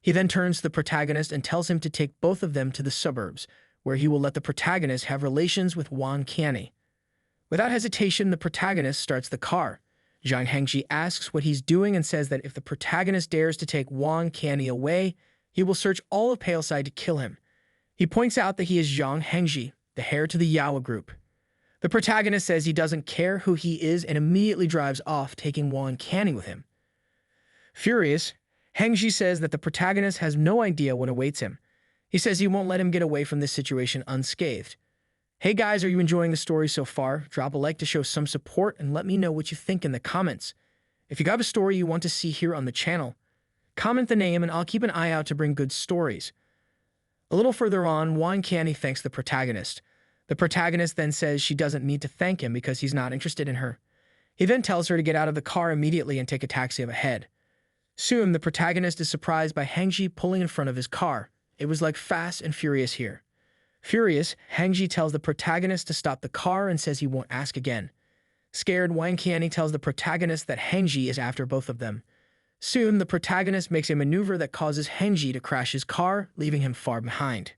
He then turns to the protagonist and tells him to take both of them to the suburbs, where he will let the protagonist have relations with Kiani. Without hesitation, the protagonist starts the car. Zhang Hengji asks what he's doing and says that if the protagonist dares to take Kiani away, he will search all of Paleside to kill him. He points out that he is Zhang Hengji, the heir to the Yawa group. The protagonist says he doesn't care who he is and immediately drives off, taking Kiani with him. Furious, Hengji says that the protagonist has no idea what awaits him. He says he won't let him get away from this situation unscathed. Hey guys, are you enjoying the story so far? Drop a like to show some support and let me know what you think in the comments. If you got a story you want to see here on the channel, comment the name and I'll keep an eye out to bring good stories. A little further on, Kiani thanks the protagonist. The protagonist then says she doesn't need to thank him because he's not interested in her. He then tells her to get out of the car immediately and take a taxi ahead. Soon, the protagonist is surprised by Hengji pulling in front of his car. It was like Fast and Furious here. Furious, Hengji tells the protagonist to stop the car and says he won't ask again. Scared, Kiani tells the protagonist that Hengji is after both of them. Soon, the protagonist makes a maneuver that causes Hengji to crash his car, leaving him far behind.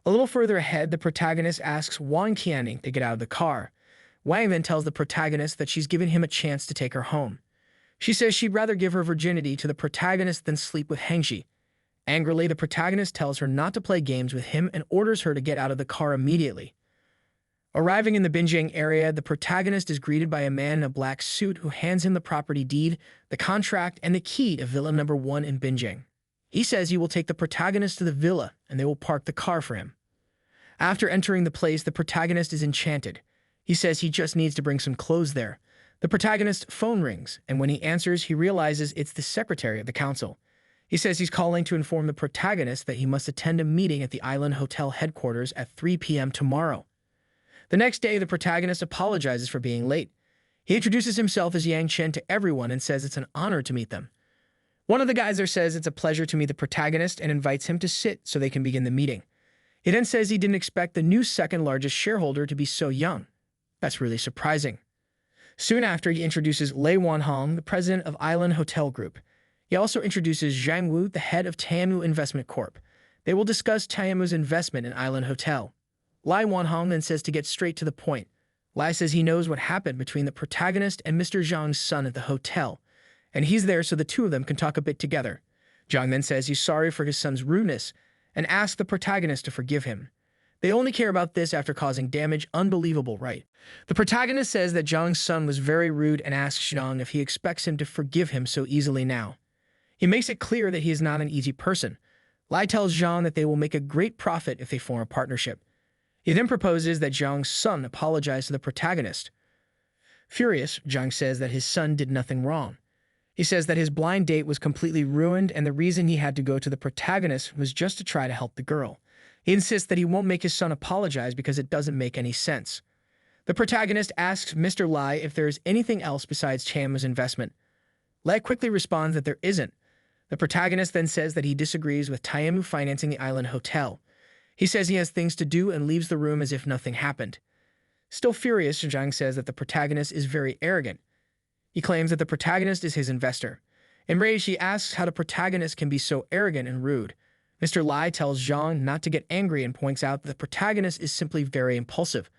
A little further ahead, the protagonist asks Kiani to get out of the car. Wang then tells the protagonist that she's given him a chance to take her home. She says she'd rather give her virginity to the protagonist than sleep with Hengji. Angrily, the protagonist tells her not to play games with him and orders her to get out of the car immediately. Arriving in the Binjing area, the protagonist is greeted by a man in a black suit who hands him the property deed, the contract, and the key to Villa Number 1 in Binjing. He says he will take the protagonist to the villa and they will park the car for him. After entering the place, the protagonist is enchanted. He says he just needs to bring some clothes there. The protagonist's phone rings, and when he answers, he realizes it's the secretary of the council. He says he's calling to inform the protagonist that he must attend a meeting at the Island Hotel headquarters at 3 p.m. tomorrow. The next day, the protagonist apologizes for being late. He introduces himself as Yang Chen to everyone and says it's an honor to meet them. One of the guys there says it's a pleasure to meet the protagonist and invites him to sit so they can begin the meeting. He then says he didn't expect the new second largest shareholder to be so young. That's really surprising. Soon after, he introduces Lei Wanhong, the president of Island Hotel Group. He also introduces Zhang Wu, the head of Tamu Investment Corp. They will discuss Tiamu's investment in Island Hotel. Lai Wanhong then says to get straight to the point. Lai says he knows what happened between the protagonist and Mr. Zhang's son at the hotel, and he's there so the two of them can talk a bit together. Zhang then says he's sorry for his son's rudeness and asks the protagonist to forgive him. They only care about this after causing damage. Unbelievable, right? The protagonist says that Zhang's son was very rude and asks Zhang if he expects him to forgive him so easily now. He makes it clear that he is not an easy person. Lai tells Zhang that they will make a great profit if they form a partnership. He then proposes that Zhang's son apologize to the protagonist. Furious, Zhang says that his son did nothing wrong. He says that his blind date was completely ruined and the reason he had to go to the protagonist was just to try to help the girl. He insists that he won't make his son apologize because it doesn't make any sense. The protagonist asks Mr. Lai if there is anything else besides Tiamu's investment. Lai quickly responds that there isn't. The protagonist then says that he disagrees with Tiamu financing the Island Hotel. He says he has things to do and leaves the room as if nothing happened. Still furious, Zhang says that the protagonist is very arrogant. He claims that the protagonist is his investor. Enraged, he asks how the protagonist can be so arrogant and rude. Mr. Lai tells Zhang not to get angry and points out that the protagonist is simply very impulsive.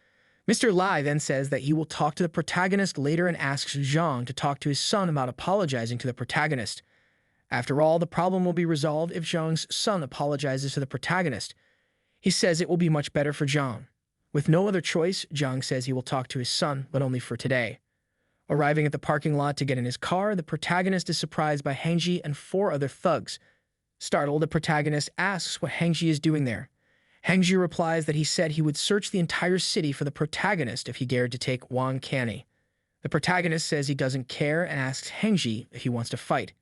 Mr. Lai then says that he will talk to the protagonist later and asks Zhang to talk to his son about apologizing to the protagonist. After all, the problem will be resolved if Zhang's son apologizes to the protagonist. He says it will be much better for Zhang. With no other choice, Zhang says he will talk to his son, but only for today. Arriving at the parking lot to get in his car, the protagonist is surprised by Hangji and 4 other thugs. Startled, the protagonist asks what Hangji is doing there. Hangji replies that he said he would search the entire city for the protagonist if he dared to take Wang Qianni. The protagonist says he doesn't care and asks Hangji if he wants to fight.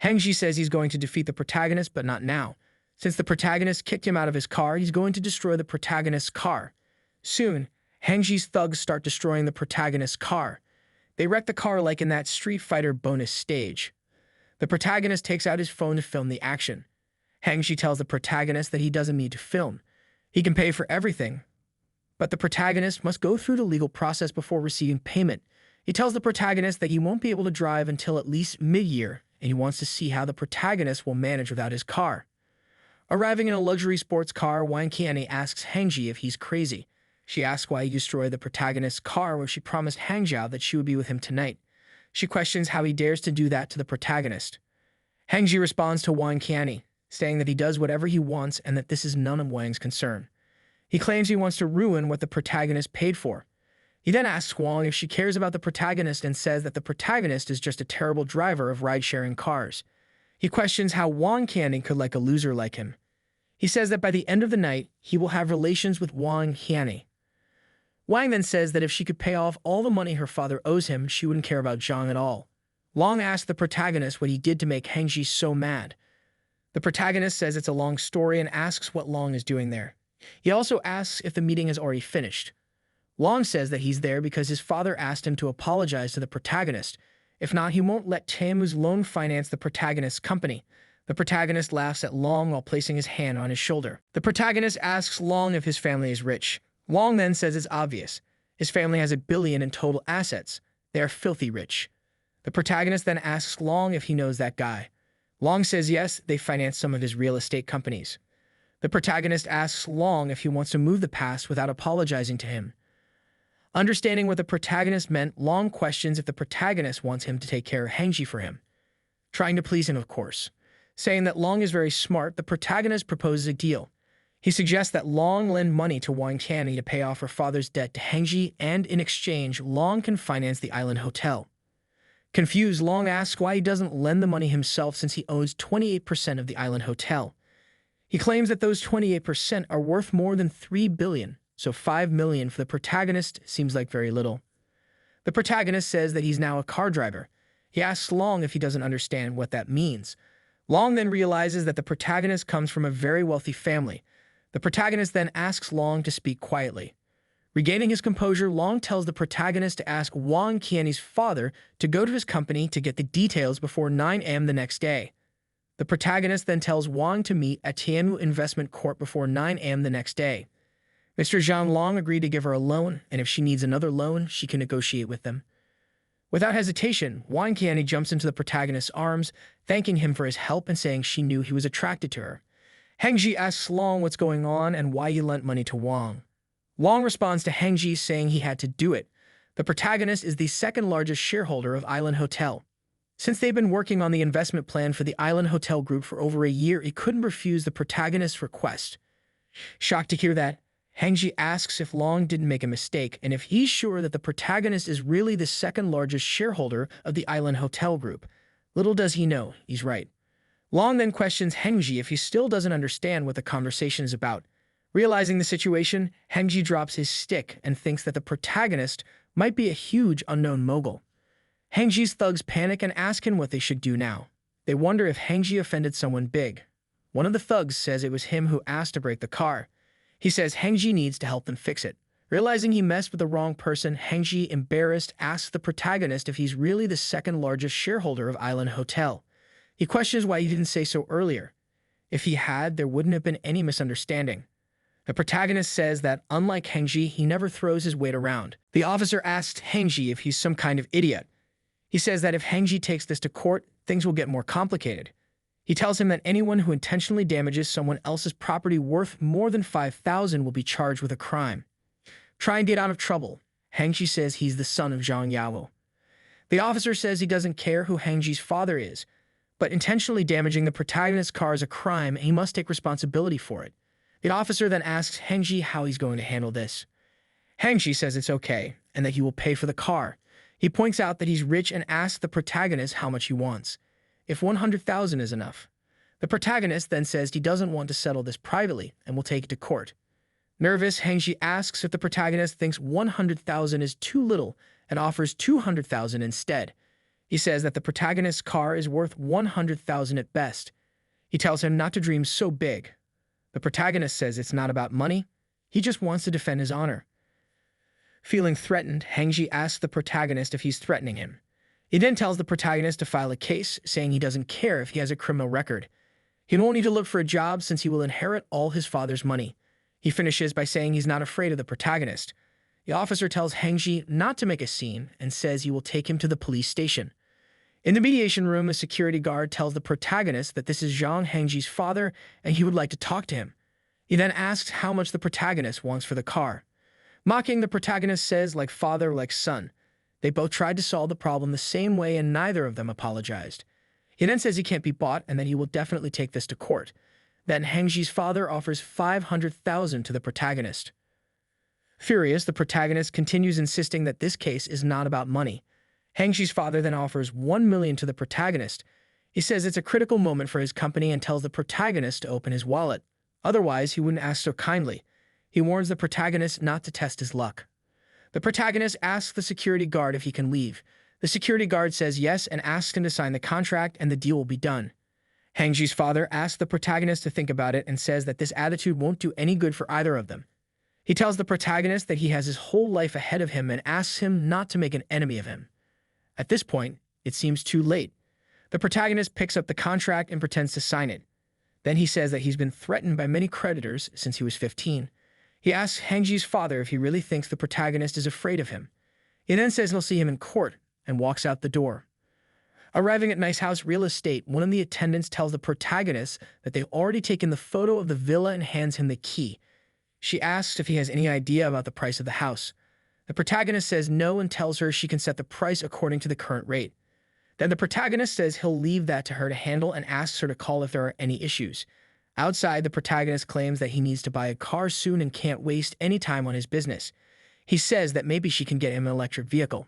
Hangji says he's going to defeat the protagonist, but not now. Since the protagonist kicked him out of his car, he's going to destroy the protagonist's car. Soon, Hangji's thugs start destroying the protagonist's car. They wreck the car like in that Street Fighter bonus stage. The protagonist takes out his phone to film the action. Hangji tells the protagonist that he doesn't need to film. He can pay for everything. But the protagonist must go through the legal process before receiving payment. He tells the protagonist that he won't be able to drive until at least mid-year, and he wants to see how the protagonist will manage without his car. Arriving in a luxury sports car, Wang Qianni asks Hangji if he's crazy. She asks why he destroyed the protagonist's car when she promised Hangjiao that she would be with him tonight. She questions how he dares to do that to the protagonist. Hangji responds to Wang Qianni, saying that he does whatever he wants and that this is none of Wang's concern. He claims he wants to ruin what the protagonist paid for. He then asks Wang if she cares about the protagonist and says that the protagonist is just a terrible driver of ride-sharing cars. He questions how Wang Qianni could like a loser like him. He says that by the end of the night, he will have relations with Wang Qianni. Wang then says that if she could pay off all the money her father owes him, she wouldn't care about Zhang at all. Long asks the protagonist what he did to make Hangji so mad. The protagonist says it's a long story and asks what Long is doing there. He also asks if the meeting is already finished. Long says that he's there because his father asked him to apologize to the protagonist. If not, he won't let Tiamu's loan finance the protagonist's company. The protagonist laughs at Long while placing his hand on his shoulder. The protagonist asks Long if his family is rich. Long then says it's obvious. His family has $1 billion in total assets. They are filthy rich. The protagonist then asks Long if he knows that guy. Long says yes, they finance some of his real estate companies. The protagonist asks Long if he wants to move the past without apologizing to him. Understanding what the protagonist meant, Long questions if the protagonist wants him to take care of Hangji for him. Trying to please him, of course. Saying that Long is very smart, the protagonist proposes a deal. He suggests that Long lend money to Wang Qianni to pay off her father's debt to Hangji, and in exchange, Long can finance the Island Hotel. Confused, Long asks why he doesn't lend the money himself since he owns 28% of the Island Hotel. He claims that those 28% are worth more than $3 billion, so $5 million for the protagonist seems like very little. The protagonist says that he's now a car driver. He asks Long if he doesn't understand what that means. Long then realizes that the protagonist comes from a very wealthy family. The protagonist then asks Long to speak quietly. Regaining his composure, Long tells the protagonist to ask Wang Qianni's father to go to his company to get the details before 9 a.m. the next day. The protagonist then tells Wang to meet at Tiamu Investment Corp before 9 a.m. the next day. Mr. Zhang Long agreed to give her a loan, and if she needs another loan, she can negotiate with them. Without hesitation, Wang Qianni jumps into the protagonist's arms, thanking him for his help and saying she knew he was attracted to her. Hengji asks Long what's going on and why he lent money to Wang. Long responds to Hengji saying he had to do it. The protagonist is the second largest shareholder of Island Hotel. Since they've been working on the investment plan for the Island Hotel Group for over a year, he couldn't refuse the protagonist's request. Shocked to hear that, Hengji asks if Long didn't make a mistake and if he's sure that the protagonist is really the second largest shareholder of the Island Hotel Group. Little does he know, he's right. Long then questions Hengji if he still doesn't understand what the conversation is about. Realizing the situation, Hengji drops his stick and thinks that the protagonist might be a huge unknown mogul. Hengji's thugs panic and ask him what they should do now. They wonder if Hengji offended someone big. One of the thugs says it was him who asked to break the car. He says Hengji needs to help them fix it. Realizing he messed with the wrong person, Hengji, embarrassed, asks the protagonist if he's really the second largest shareholder of Island Hotel. He questions why he didn't say so earlier. If he had, there wouldn't have been any misunderstanding. The protagonist says that, unlike Hengji, he never throws his weight around. The officer asks Hengji if he's some kind of idiot. He says that if Hengji takes this to court, things will get more complicated. He tells him that anyone who intentionally damages someone else's property worth more than 5,000 will be charged with a crime. Try and get out of trouble. Hengji says he's the son of Zhang Yao. The officer says he doesn't care who Hengji's father is, but intentionally damaging the protagonist's car is a crime and he must take responsibility for it. The officer then asks Hengji how he's going to handle this. Hengji says it's okay and that he will pay for the car. He points out that he's rich and asks the protagonist how much he wants. If 100,000 is enough. The protagonist then says he doesn't want to settle this privately and will take it to court. Nervous, Hengji asks if the protagonist thinks 100,000 is too little and offers 200,000 instead. He says that the protagonist's car is worth 100,000 at best. He tells him not to dream so big. The protagonist says it's not about money. He just wants to defend his honor. Feeling threatened, Hengji asks the protagonist if he's threatening him. He then tells the protagonist to file a case, saying he doesn't care if he has a criminal record. He won't need to look for a job since he will inherit all his father's money. He finishes by saying he's not afraid of the protagonist. The officer tells Hengji not to make a scene and says he will take him to the police station. In the mediation room, a security guard tells the protagonist that this is Zhang Hengji's father and he would like to talk to him. He then asks how much the protagonist wants for the car. Mocking, the protagonist says, like father, like son. They both tried to solve the problem the same way and neither of them apologized. He then says he can't be bought and that he will definitely take this to court. Then Hengji's father offers 500,000 to the protagonist. Furious, the protagonist continues insisting that this case is not about money. Hengji's father then offers 1 million to the protagonist. He says it's a critical moment for his company and tells the protagonist to open his wallet. Otherwise, he wouldn't ask so kindly. He warns the protagonist not to test his luck. The protagonist asks the security guard if he can leave. The security guard says yes and asks him to sign the contract and the deal will be done. Hengji's father asks the protagonist to think about it and says that this attitude won't do any good for either of them. He tells the protagonist that he has his whole life ahead of him and asks him not to make an enemy of him. At this point, it seems too late. The protagonist picks up the contract and pretends to sign it. Then he says that he's been threatened by many creditors since he was 15. He asks Hengji's father if he really thinks the protagonist is afraid of him. He then says he'll see him in court and walks out the door. Arriving at Nice House Real Estate, one of the attendants tells the protagonist that they've already taken the photo of the villa and hands him the key. She asks if he has any idea about the price of the house. The protagonist says no and tells her she can set the price according to the current rate. Then the protagonist says he'll leave that to her to handle and asks her to call if there are any issues. Outside, the protagonist claims that he needs to buy a car soon and can't waste any time on his business. He says that maybe she can get him an electric vehicle.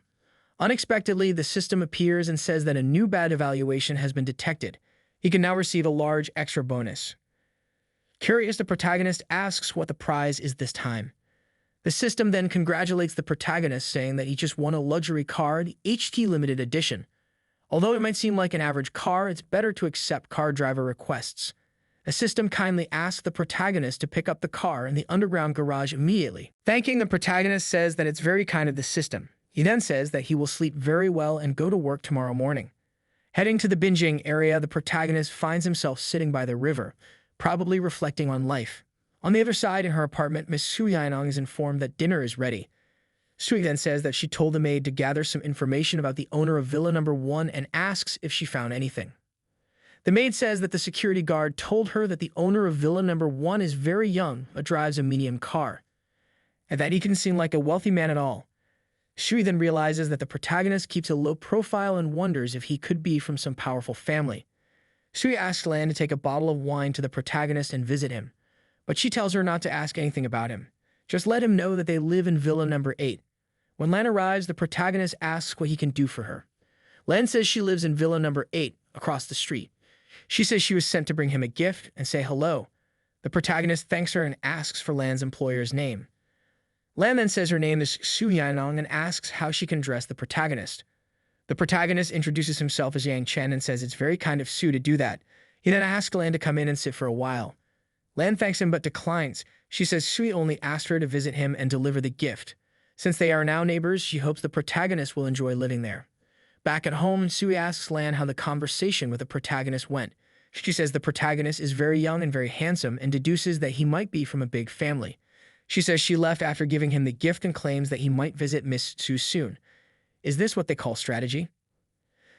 Unexpectedly, the system appears and says that a new bad evaluation has been detected. He can now receive a large extra bonus. Curious, the protagonist asks what the prize is this time. The system then congratulates the protagonist, saying that he just won a luxury car, the HT Limited Edition. Although it might seem like an average car, it's better to accept car driver requests. The system kindly asks the protagonist to pick up the car in the underground garage immediately. Thanking the protagonist says that it's very kind of the system. He then says that he will sleep very well and go to work tomorrow morning. Heading to the binging area, the protagonist finds himself sitting by the river, probably reflecting on life. On the other side, in her apartment, Miss Xiao Yan is informed that dinner is ready. Sui then says that she told the maid to gather some information about the owner of Villa Number 1 and asks if she found anything. The maid says that the security guard told her that the owner of Villa Number 1 is very young but drives a medium car, and that he can seem like a wealthy man at all. Shui then realizes that the protagonist keeps a low profile and wonders if he could be from some powerful family. Shui asks Lan to take a bottle of wine to the protagonist and visit him, but she tells her not to ask anything about him. Just let him know that they live in Villa Number 8. When Lan arrives, the protagonist asks what he can do for her. Lan says she lives in Villa Number 8, across the street. She says she was sent to bring him a gift and say hello. The protagonist thanks her and asks for Lan's employer's name. Lan then says her name is Xiao Yan and asks how she can address the protagonist. The protagonist introduces himself as Yang Chen and says it's very kind of Su to do that. He then asks Lan to come in and sit for a while. Lan thanks him but declines. She says Sui only asked her to visit him and deliver the gift. Since they are now neighbors, she hopes the protagonist will enjoy living there. Back at home, Sui asks Lan how the conversation with the protagonist went. She says the protagonist is very young and very handsome and deduces that he might be from a big family. She says she left after giving him the gift and claims that he might visit Miss Su soon. Is this what they call strategy?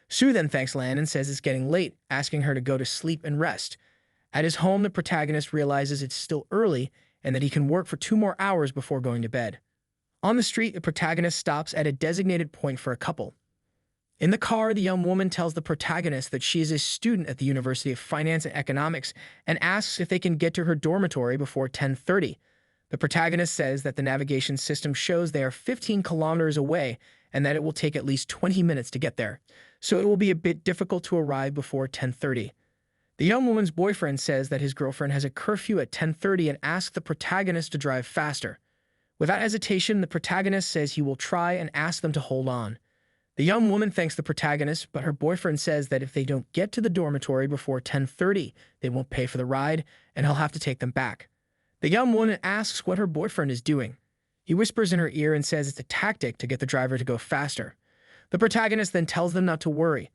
Su then thanks Lan and says it's getting late, asking her to go to sleep and rest. At his home, the protagonist realizes it's still early and that he can work for 2 more hours before going to bed. On the street, the protagonist stops at a designated point for a couple. In the car, the young woman tells the protagonist that she is a student at the University of Finance and Economics and asks if they can get to her dormitory before 10:30. The protagonist says that the navigation system shows they are 15 kilometers away and that it will take at least 20 minutes to get there, so it will be a bit difficult to arrive before 10:30. The young woman's boyfriend says that his girlfriend has a curfew at 10:30 and asks the protagonist to drive faster. Without hesitation, the protagonist says he will try and asks them to hold on. The young woman thanks the protagonist, but her boyfriend says that if they don't get to the dormitory before 10:30, they won't pay for the ride, and he'll have to take them back. The young woman asks what her boyfriend is doing. He whispers in her ear and says it's a tactic to get the driver to go faster. The protagonist then tells them not to worry.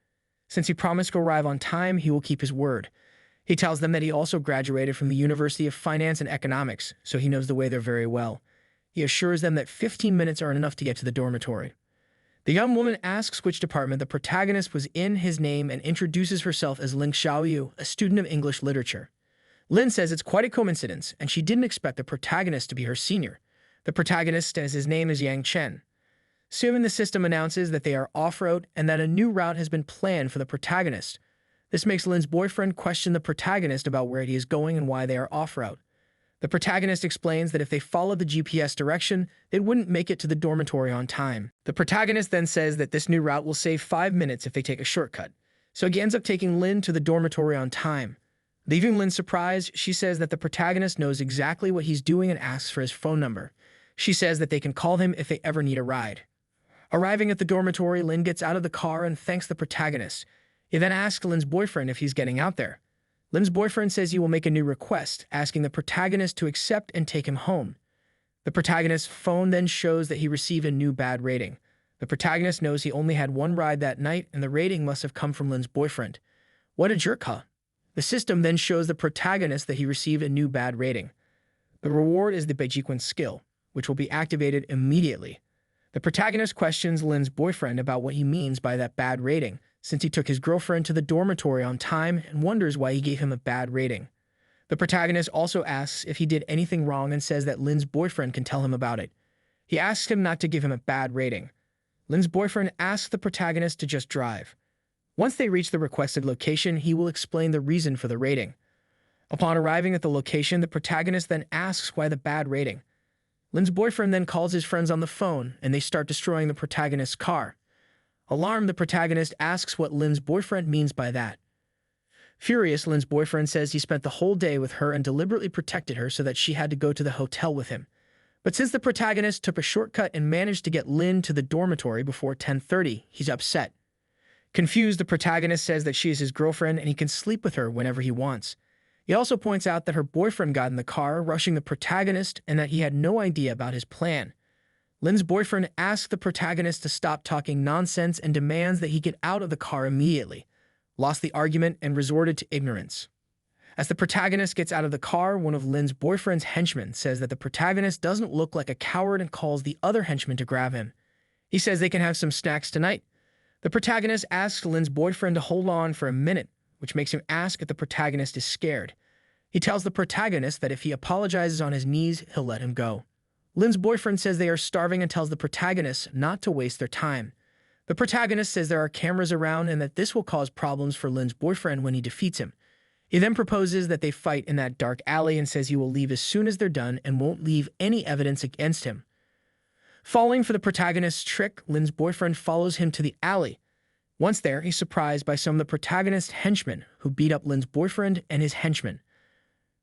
Since he promised to arrive on time, he will keep his word. He tells them that he also graduated from the University of Finance and Economics, so he knows the way there very well. He assures them that 15 minutes are enough to get to the dormitory. The young woman asks which department the protagonist was in his name and introduces herself as Ling Xiaoyu, a student of English literature. Lin says it's quite a coincidence, and she didn't expect the protagonist to be her senior. The protagonist says his name is Yang Chen. Soon the system announces that they are off-road and that a new route has been planned for the protagonist. This makes Lin's boyfriend question the protagonist about where he is going and why they are off-route. The protagonist explains that if they followed the GPS direction, they wouldn't make it to the dormitory on time. The protagonist then says that this new route will save 5 minutes if they take a shortcut, so he ends up taking Lin to the dormitory on time. Leaving Lin surprised, she says that the protagonist knows exactly what he's doing and asks for his phone number. She says that they can call him if they ever need a ride. Arriving at the dormitory, Lin gets out of the car and thanks the protagonist. He then asks Lin's boyfriend if he's getting out there. Lin's boyfriend says he will make a new request, asking the protagonist to accept and take him home. The protagonist's phone then shows that he received a new bad rating. The protagonist knows he only had one ride that night, and the rating must have come from Lin's boyfriend. What a jerk, huh? The system then shows the protagonist that he received a new bad rating. The reward is the Beijiquan skill, which will be activated immediately. The protagonist questions Lin's boyfriend about what he means by that bad rating, since he took his girlfriend to the dormitory on time and wonders why he gave him a bad rating. The protagonist also asks if he did anything wrong and says that Lin's boyfriend can tell him about it. He asks him not to give him a bad rating. Lin's boyfriend asks the protagonist to just drive. Once they reach the requested location, he will explain the reason for the rating. Upon arriving at the location, the protagonist then asks why the bad rating. Lin's boyfriend then calls his friends on the phone, and they start destroying the protagonist's car. Alarmed, the protagonist asks what Lin's boyfriend means by that. Furious, Lin's boyfriend says he spent the whole day with her and deliberately protected her so that she had to go to the hotel with him. But since the protagonist took a shortcut and managed to get Lin to the dormitory before 10:30, he's upset. Confused, the protagonist says that she is his girlfriend and he can sleep with her whenever he wants. He also points out that her boyfriend got in the car, rushing the protagonist, and that he had no idea about his plan. Lin's boyfriend asks the protagonist to stop talking nonsense and demands that he get out of the car immediately, lost the argument, and resorted to ignorance. As the protagonist gets out of the car, one of Lin's boyfriend's henchmen says that the protagonist doesn't look like a coward and calls the other henchman to grab him. He says they can have some snacks tonight. The protagonist asks Lin's boyfriend to hold on for a minute, which makes him ask if the protagonist is scared. He tells the protagonist that if he apologizes on his knees, he'll let him go. Lin's boyfriend says they are starving and tells the protagonist not to waste their time. The protagonist says there are cameras around and that this will cause problems for Lin's boyfriend when he defeats him. He then proposes that they fight in that dark alley and says he will leave as soon as they're done and won't leave any evidence against him. Falling for the protagonist's trick, Lin's boyfriend follows him to the alley. Once there, he's surprised by some of the protagonist's henchmen who beat up Lin's boyfriend and his henchmen.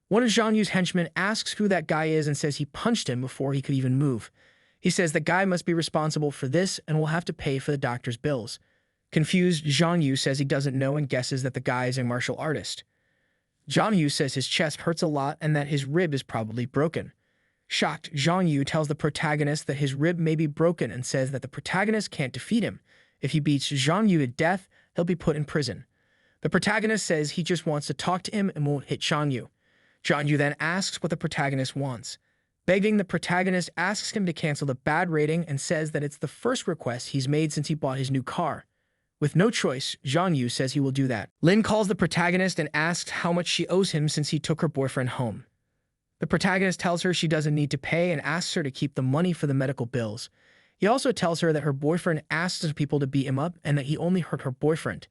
One of Zhang Yu's henchmen asks who that guy is and says he punched him before he could even move. He says the guy must be responsible for this and will have to pay for the doctor's bills. Confused, Zhang Yu says he doesn't know and guesses that the guy is a martial artist. Zhang Yu says his chest hurts a lot and that his rib is probably broken. Shocked, Zhang Yu tells the protagonist that his rib may be broken and says that the protagonist can't defeat him. If he beats Zhang Yu to death, he'll be put in prison. The protagonist says he just wants to talk to him and won't hit Zhang Yu. Zhang Yu then asks what the protagonist wants. Begging, the protagonist asks him to cancel the bad rating and says that it's the first request he's made since he bought his new car. With no choice, Zhang Yu says he will do that. Lin calls the protagonist and asks how much she owes him since he took her boyfriend home. The protagonist tells her she doesn't need to pay and asks her to keep the money for the medical bills. He also tells her that her boyfriend asks people to beat him up and that he only hurt her boyfriend.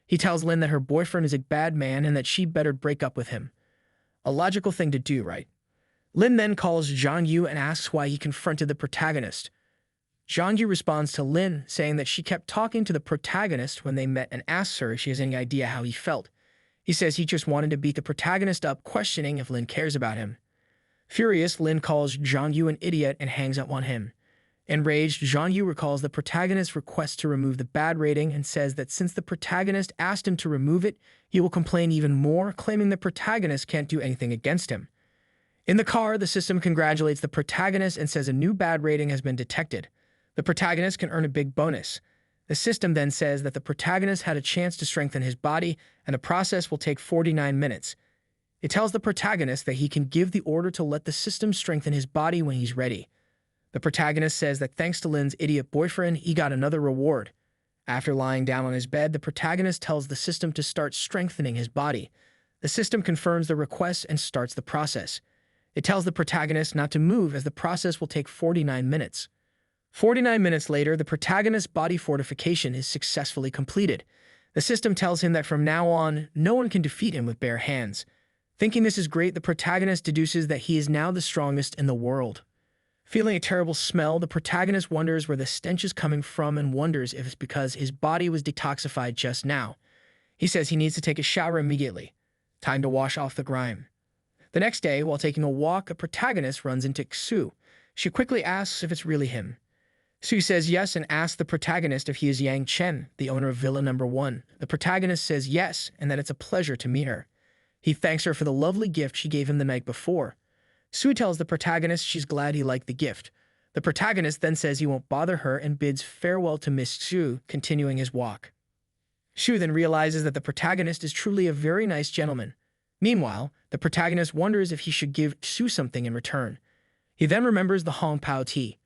He tells Lin that her boyfriend is a bad man and that she better break up with him. A logical thing to do, right? Lin then calls Zhang Yu and asks why he confronted the protagonist. Zhang Yu responds to Lin, saying that she kept talking to the protagonist when they met and asks her if she has any idea how he felt. He says he just wanted to beat the protagonist up, questioning if Lin cares about him. Furious, Lin calls Zhang Yu an idiot and hangs up on him. Enraged, Zhang Yu recalls the protagonist's request to remove the bad rating and says that since the protagonist asked him to remove it, he will complain even more, claiming the protagonist can't do anything against him. In the car, the system congratulates the protagonist and says a new bad rating has been detected. The protagonist can earn a big bonus. The system then says that the protagonist had a chance to strengthen his body, and the process will take 49 minutes. It tells the protagonist that he can give the order to let the system strengthen his body when he's ready. The protagonist says that thanks to Lin's idiot boyfriend, he got another reward. After lying down on his bed, the protagonist tells the system to start strengthening his body. The system confirms the request and starts the process. It tells the protagonist not to move as the process will take 49 minutes. 49 minutes later, the protagonist's body fortification is successfully completed. The system tells him that from now on, no one can defeat him with bare hands. Thinking this is great, the protagonist deduces that he is now the strongest in the world. Feeling a terrible smell, the protagonist wonders where the stench is coming from and wonders if it's because his body was detoxified just now. He says he needs to take a shower immediately. Time to wash off the grime. The next day, while taking a walk, a protagonist runs into Xu. She quickly asks if it's really him. Xu says yes and asks the protagonist if he is Yang Chen, the owner of Villa No. 1. The protagonist says yes and that it's a pleasure to meet her. He thanks her for the lovely gift she gave him the night before. Xu tells the protagonist she's glad he liked the gift. The protagonist then says he won't bother her and bids farewell to Miss Xu, continuing his walk. Xu then realizes that the protagonist is truly a very nice gentleman. Meanwhile, the protagonist wonders if he should give Xu something in return. He then remembers the Hong Pao tea.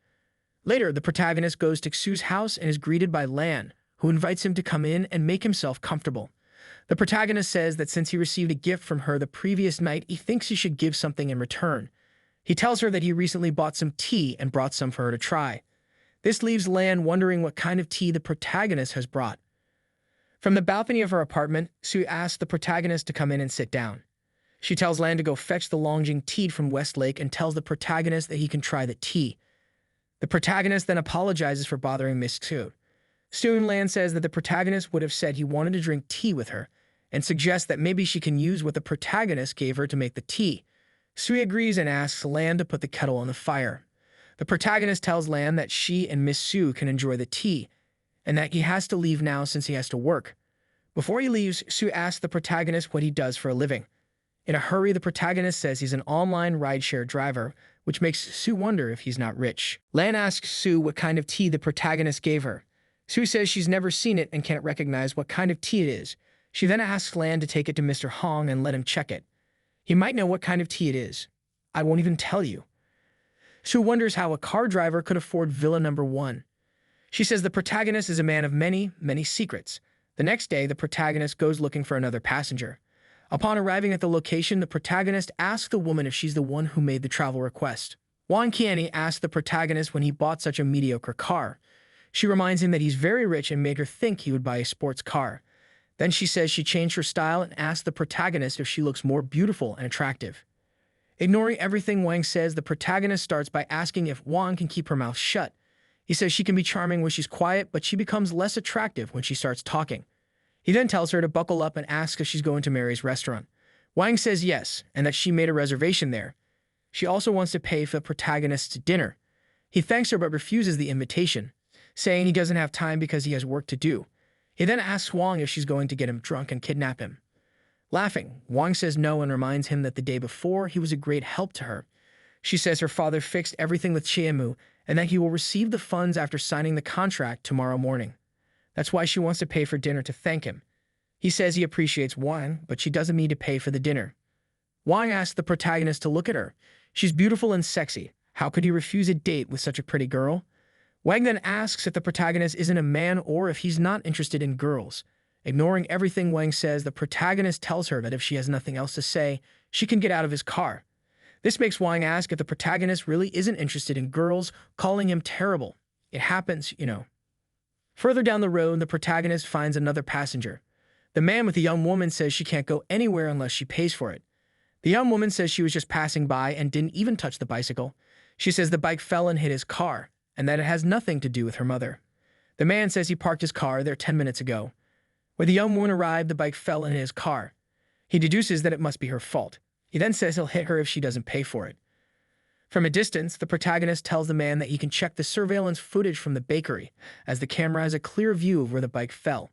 Later, the protagonist goes to Xu's house and is greeted by Lan, who invites him to come in and make himself comfortable. The protagonist says that since he received a gift from her the previous night, he thinks he should give something in return. He tells her that he recently bought some tea and brought some for her to try. This leaves Lan wondering what kind of tea the protagonist has brought. From the balcony of her apartment, Xu asks the protagonist to come in and sit down. She tells Lan to go fetch the Longjing tea from Westlake and tells the protagonist that he can try the tea. The protagonist then apologizes for bothering Miss Xu. Soon, Lan says that the protagonist would have said he wanted to drink tea with her, and suggests that maybe she can use what the protagonist gave her to make the tea. Sui agrees and asks Lan to put the kettle on the fire. The protagonist tells Lan that she and Miss Xu can enjoy the tea, and that he has to leave now since he has to work. Before he leaves, Xu asks the protagonist what he does for a living. In a hurry, the protagonist says he's an online rideshare driver, which makes Xu wonder if he's not rich. Lan asks Xu what kind of tea the protagonist gave her. Xu says she's never seen it and can't recognize what kind of tea it is. She then asks Lan to take it to Mr. Hong and let him check it. He might know what kind of tea it is. I won't even tell you. Xu wonders how a car driver could afford Villa No. 1. She says the protagonist is a man of many, many secrets. The next day, the protagonist goes looking for another passenger. Upon arriving at the location, the protagonist asks the woman if she's the one who made the travel request. Wang Qianni asks the protagonist when he bought such a mediocre car. She reminds him that he's very rich and made her think he would buy a sports car. Then she says she changed her style and asks the protagonist if she looks more beautiful and attractive. Ignoring everything Wang says, the protagonist starts by asking if Wang can keep her mouth shut. He says she can be charming when she's quiet, but she becomes less attractive when she starts talking. He then tells her to buckle up and asks if she's going to Mary's restaurant. Wang says yes, and that she made a reservation there. She also wants to pay for the protagonist's dinner. He thanks her but refuses the invitation, saying he doesn't have time because he has work to do. He then asks Wang if she's going to get him drunk and kidnap him. Laughing, Wang says no and reminds him that the day before he was a great help to her. She says her father fixed everything with Xiaomu and that he will receive the funds after signing the contract tomorrow morning. That's why she wants to pay for dinner to thank him. He says he appreciates Wang, but she doesn't need to pay for the dinner. Wang asks the protagonist to look at her. She's beautiful and sexy. How could he refuse a date with such a pretty girl? Wang then asks if the protagonist isn't a man or if he's not interested in girls. Ignoring everything Wang says, the protagonist tells her that if she has nothing else to say, she can get out of his car. This makes Wang ask if the protagonist really isn't interested in girls, calling him terrible. It happens, you know. Further down the road, the protagonist finds another passenger. The man with the young woman says she can't go anywhere unless she pays for it. The young woman says she was just passing by and didn't even touch the bicycle. She says the bike fell and hit his car, and that it has nothing to do with her mother. The man says he parked his car there 10 minutes ago. When the young woman arrived, the bike fell and hit his car. He deduces that it must be her fault. He then says he'll hit her if she doesn't pay for it. From a distance, the protagonist tells the man that he can check the surveillance footage from the bakery, as the camera has a clear view of where the bike fell.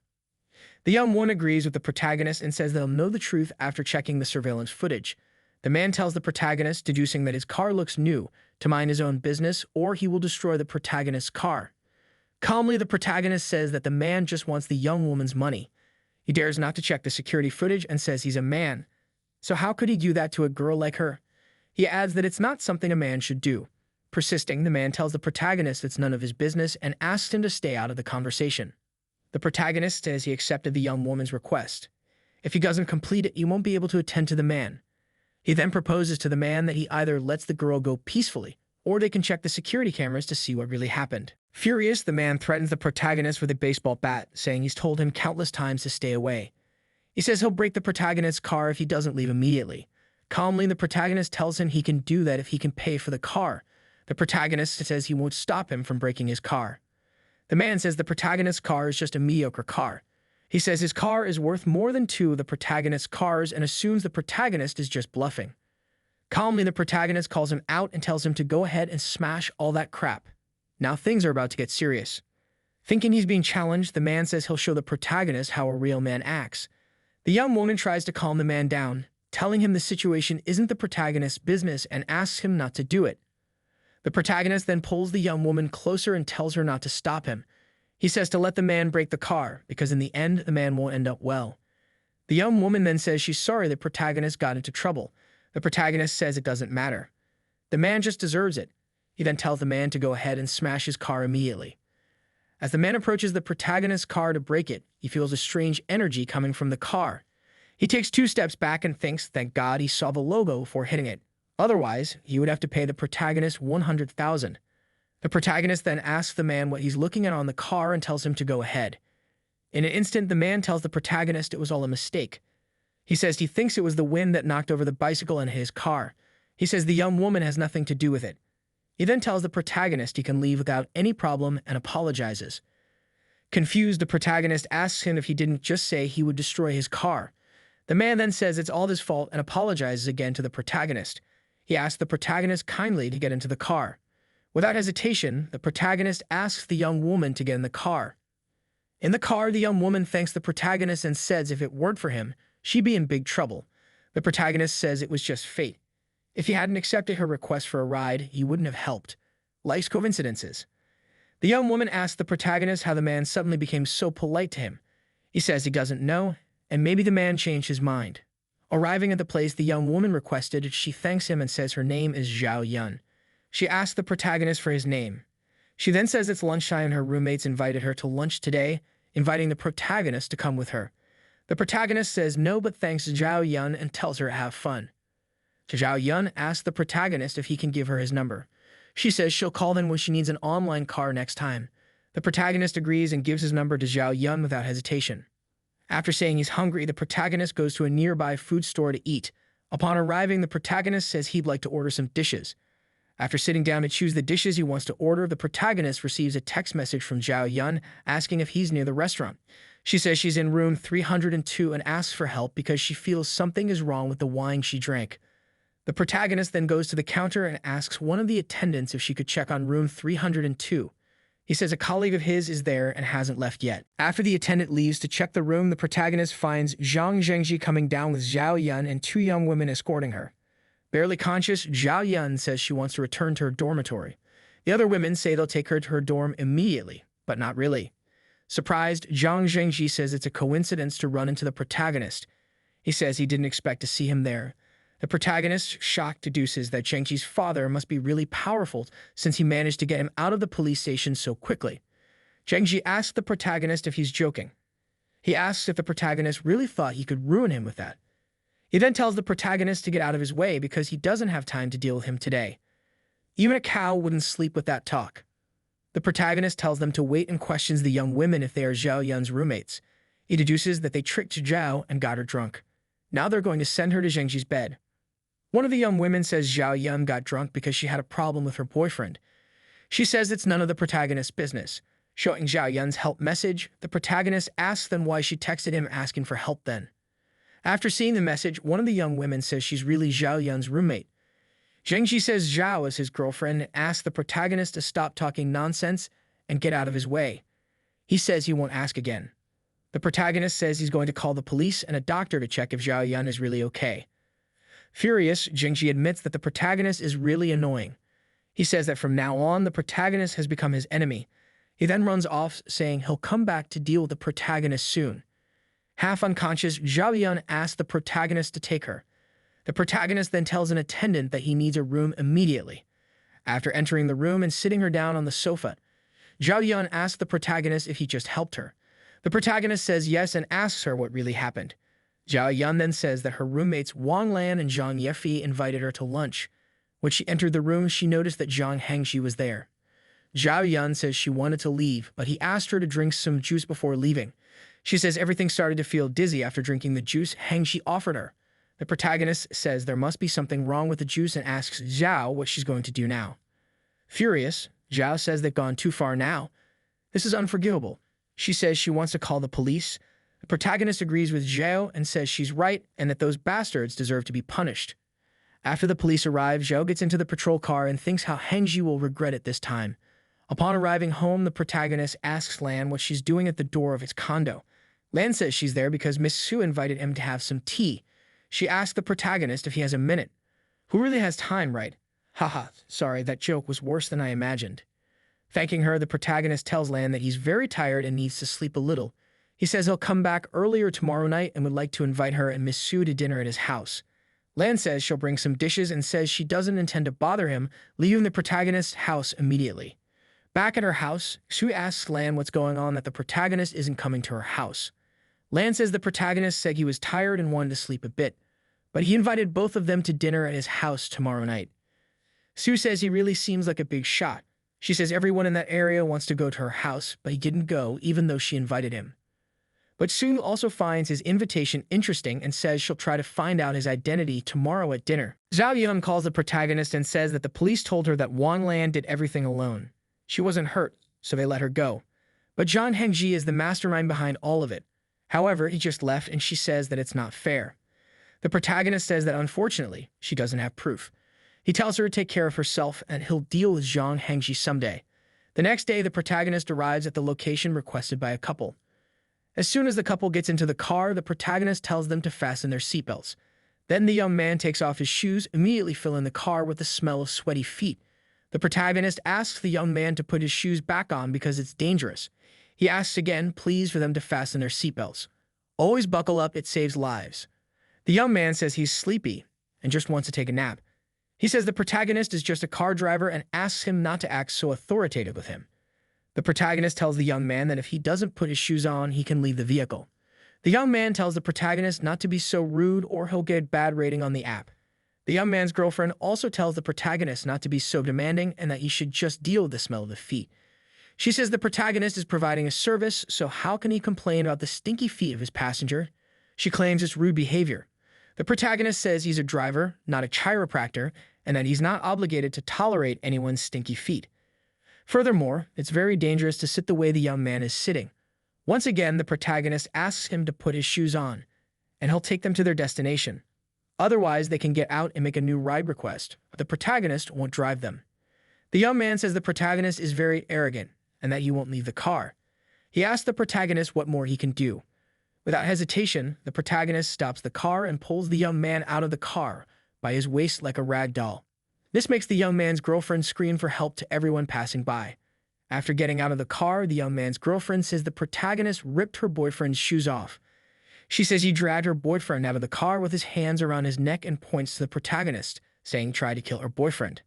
The young woman agrees with the protagonist and says they'll know the truth after checking the surveillance footage. The man tells the protagonist, deducing that his car looks new, to mind his own business or he will destroy the protagonist's car. Calmly, the protagonist says that the man just wants the young woman's money. He dares not to check the security footage and says he's a man. So how could he do that to a girl like her? He adds that it's not something a man should do. Persisting, the man tells the protagonist it's none of his business and asks him to stay out of the conversation. The protagonist says he accepted the young woman's request. If he doesn't complete it, he won't be able to attend to the man. He then proposes to the man that he either lets the girl go peacefully, or they can check the security cameras to see what really happened. Furious, the man threatens the protagonist with a baseball bat, saying he's told him countless times to stay away. He says he'll break the protagonist's car if he doesn't leave immediately. Calmly, the protagonist tells him he can do that if he can pay for the car. The protagonist says he won't stop him from breaking his car. The man says the protagonist's car is just a mediocre car. He says his car is worth more than two of the protagonist's cars and assumes the protagonist is just bluffing. Calmly, the protagonist calls him out and tells him to go ahead and smash all that crap. Now things are about to get serious. Thinking he's being challenged, the man says he'll show the protagonist how a real man acts. The young woman tries to calm the man down, telling him the situation isn't the protagonist's business and asks him not to do it. The protagonist then pulls the young woman closer and tells her not to stop him. He says to let the man break the car, because in the end, the man won't end up well. The young woman then says she's sorry the protagonist got into trouble. The protagonist says it doesn't matter. The man just deserves it. He then tells the man to go ahead and smash his car immediately. As the man approaches the protagonist's car to break it, he feels a strange energy coming from the car. He takes 2 steps back and thinks, thank God he saw the logo before hitting it. Otherwise, he would have to pay the protagonist $100,000. The protagonist then asks the man what he's looking at on the car and tells him to go ahead. In an instant, the man tells the protagonist it was all a mistake. He says he thinks it was the wind that knocked over the bicycle and his car. He says the young woman has nothing to do with it. He then tells the protagonist he can leave without any problem and apologizes. Confused, the protagonist asks him if he didn't just say he would destroy his car. The man then says it's all his fault and apologizes again to the protagonist. He asks the protagonist kindly to get into the car. Without hesitation, the protagonist asks the young woman to get in the car. In the car, the young woman thanks the protagonist and says if it weren't for him, she'd be in big trouble. The protagonist says it was just fate. If he hadn't accepted her request for a ride, he wouldn't have helped. Life's coincidences. The young woman asks the protagonist how the man suddenly became so polite to him. He says he doesn't know, and maybe the man changed his mind. Arriving at the place, the young woman requested, she thanks him and says her name is Xiao Yan. She asks the protagonist for his name. She then says it's lunchtime and her roommates invited her to lunch today. inviting the protagonist to come with her. The protagonist says no but thanks Xiao Yan and tells her to have fun. Xiao Yan asks the protagonist if he can give her his number. She says she'll call them when she needs an online car next time. The protagonist agrees and gives his number to Xiao Yan without hesitation. After saying he's hungry, the protagonist goes to a nearby food store to eat. Upon arriving, the protagonist says he'd like to order some dishes. After sitting down to choose the dishes he wants to order, the protagonist receives a text message from Xiao Yan asking if he's near the restaurant. She says she's in room 302 and asks for help because she feels something is wrong with the wine she drank. The protagonist then goes to the counter and asks one of the attendants if she could check on room 302. He says a colleague of his is there and hasn't left yet. After the attendant leaves to check the room, the protagonist finds Zhang Zhengji coming down with Xiao Yan and two young women escorting her. Barely conscious, Xiao Yan says she wants to return to her dormitory. The other women say they'll take her to her dorm immediately, but not really. Surprised, Zhang Zhengji says it's a coincidence to run into the protagonist. He says he didn't expect to see him there. The protagonist, shocked, deduces that Zhengji's father must be really powerful since he managed to get him out of the police station so quickly. Zhengji asks the protagonist if he's joking. He asks if the protagonist really thought he could ruin him with that. He then tells the protagonist to get out of his way because he doesn't have time to deal with him today. Even a cow wouldn't sleep with that talk. The protagonist tells them to wait and questions the young women if they are Xiao Yan's roommates. He deduces that they tricked Zhao and got her drunk. Now they're going to send her to Zhengji's bed. One of the young women says Xiao Yan got drunk because she had a problem with her boyfriend. She says it's none of the protagonist's business. Showing Xiao Yan's help message, the protagonist asks them why she texted him asking for help then. After seeing the message, one of the young women says she's really Xiao Yan's roommate. Zhengji says Zhao is his girlfriend and asks the protagonist to stop talking nonsense and get out of his way. He says he won't ask again. The protagonist says he's going to call the police and a doctor to check if Xiao Yan is really okay. Furious, Zhengji admits that the protagonist is really annoying. He says that from now on, the protagonist has become his enemy. He then runs off, saying he'll come back to deal with the protagonist soon. Half unconscious, Xiao Yan asks the protagonist to take her. The protagonist then tells an attendant that he needs a room immediately. After entering the room and sitting her down on the sofa, Xiao Yan asks the protagonist if he just helped her. The protagonist says yes and asks her what really happened. Xiao Yan then says that her roommates Wang Lan and Zhang Yefi invited her to lunch. When she entered the room, she noticed that Zhang Hengxi was there. Xiao Yan says she wanted to leave, but he asked her to drink some juice before leaving. She says everything started to feel dizzy after drinking the juice Hengxi offered her. The protagonist says there must be something wrong with the juice and asks Zhao what she's going to do now. Furious, Zhao says they've gone too far now. This is unforgivable. She says she wants to call the police. The protagonist agrees with Zhao and says she's right and that those bastards deserve to be punished. After the police arrive, Zhao gets into the patrol car and thinks how Hengxi will regret it this time. Upon arriving home, the protagonist asks Lan what she's doing at the door of his condo. Lan says she's there because Miss Su invited him to have some tea. She asks the protagonist if he has a minute. Who really has time, right? Haha, sorry, that joke was worse than I imagined. Thanking her, the protagonist tells Lan that he's very tired and needs to sleep a little. He says he'll come back earlier tomorrow night and would like to invite her and Miss Su to dinner at his house. Lan says she'll bring some dishes and says she doesn't intend to bother him, leaving the protagonist's house immediately. Back at her house, Su asks Lan what's going on that the protagonist isn't coming to her house. Lan says the protagonist said he was tired and wanted to sleep a bit, but he invited both of them to dinner at his house tomorrow night. Su says he really seems like a big shot. She says everyone in that area wants to go to her house, but he didn't go even though she invited him. But Su also finds his invitation interesting and says she'll try to find out his identity tomorrow at dinner. Xiao Yan calls the protagonist and says that the police told her that Wang Lan did everything alone. She wasn't hurt, so they let her go. But Zhang Hengxi is the mastermind behind all of it. However, he just left and she says that it's not fair. The protagonist says that unfortunately, she doesn't have proof. He tells her to take care of herself and he'll deal with Zhang Hengxi someday. The next day, the protagonist arrives at the location requested by a couple. As soon as the couple gets into the car, the protagonist tells them to fasten their seatbelts. Then the young man takes off his shoes, immediately filling the car with the smell of sweaty feet. The protagonist asks the young man to put his shoes back on because it's dangerous. He asks again, please, for them to fasten their seatbelts. Always buckle up, it saves lives. The young man says he's sleepy and just wants to take a nap. He says the protagonist is just a car driver and asks him not to act so authoritative with him. The protagonist tells the young man that if he doesn't put his shoes on, he can leave the vehicle. The young man tells the protagonist not to be so rude or he'll get a bad rating on the app. The young man's girlfriend also tells the protagonist not to be so demanding and that he should just deal with the smell of the feet. She says the protagonist is providing a service, so how can he complain about the stinky feet of his passenger? She claims it's rude behavior. The protagonist says he's a driver, not a chiropractor, and that he's not obligated to tolerate anyone's stinky feet. Furthermore, it's very dangerous to sit the way the young man is sitting. Once again, the protagonist asks him to put his shoes on, and he'll take them to their destination. Otherwise, they can get out and make a new ride request. The protagonist won't drive them. The young man says the protagonist is very arrogant and that he won't leave the car. He asks the protagonist what more he can do. Without hesitation, the protagonist stops the car and pulls the young man out of the car by his waist like a rag doll. This makes the young man's girlfriend scream for help to everyone passing by. After getting out of the car, the young man's girlfriend says the protagonist ripped her boyfriend's shoes off. She says he dragged her boyfriend out of the car with his hands around his neck and points to the protagonist, saying try to kill her boyfriend.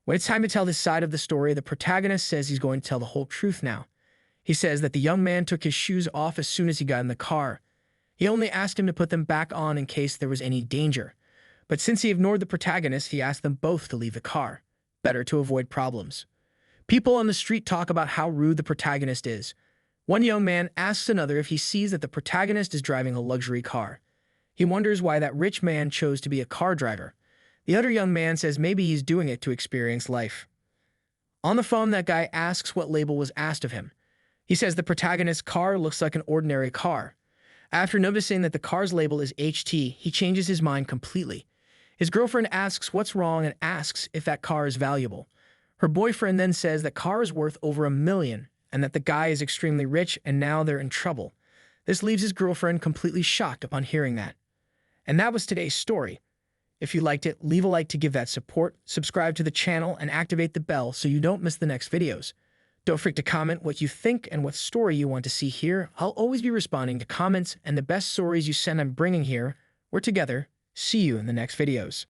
When it's time to tell this side of the story, the protagonist says he's going to tell the whole truth now. He says that the young man took his shoes off as soon as he got in the car. He only asked him to put them back on in case there was any danger. But since he ignored the protagonist, he asked them both to leave the car. Better to avoid problems. People on the street talk about how rude the protagonist is. One young man asks another if he sees that the protagonist is driving a luxury car. He wonders why that rich man chose to be a car driver. The other young man says maybe he's doing it to experience life. On the phone, that guy asks what label was asked of him. He says the protagonist's car looks like an ordinary car. After noticing that the car's label is HT, he changes his mind completely. His girlfriend asks what's wrong and asks if that car is valuable. Her boyfriend then says that car is worth over $1 million and that the guy is extremely rich and now they're in trouble. This leaves his girlfriend completely shocked upon hearing that. And that was today's story. If you liked it, leave a like to give that support, subscribe to the channel, and activate the bell so you don't miss the next videos. Don't forget to comment what you think and what story you want to see here. I'll always be responding to comments, and the best stories you send I'm bringing here. We're together. See you in the next videos.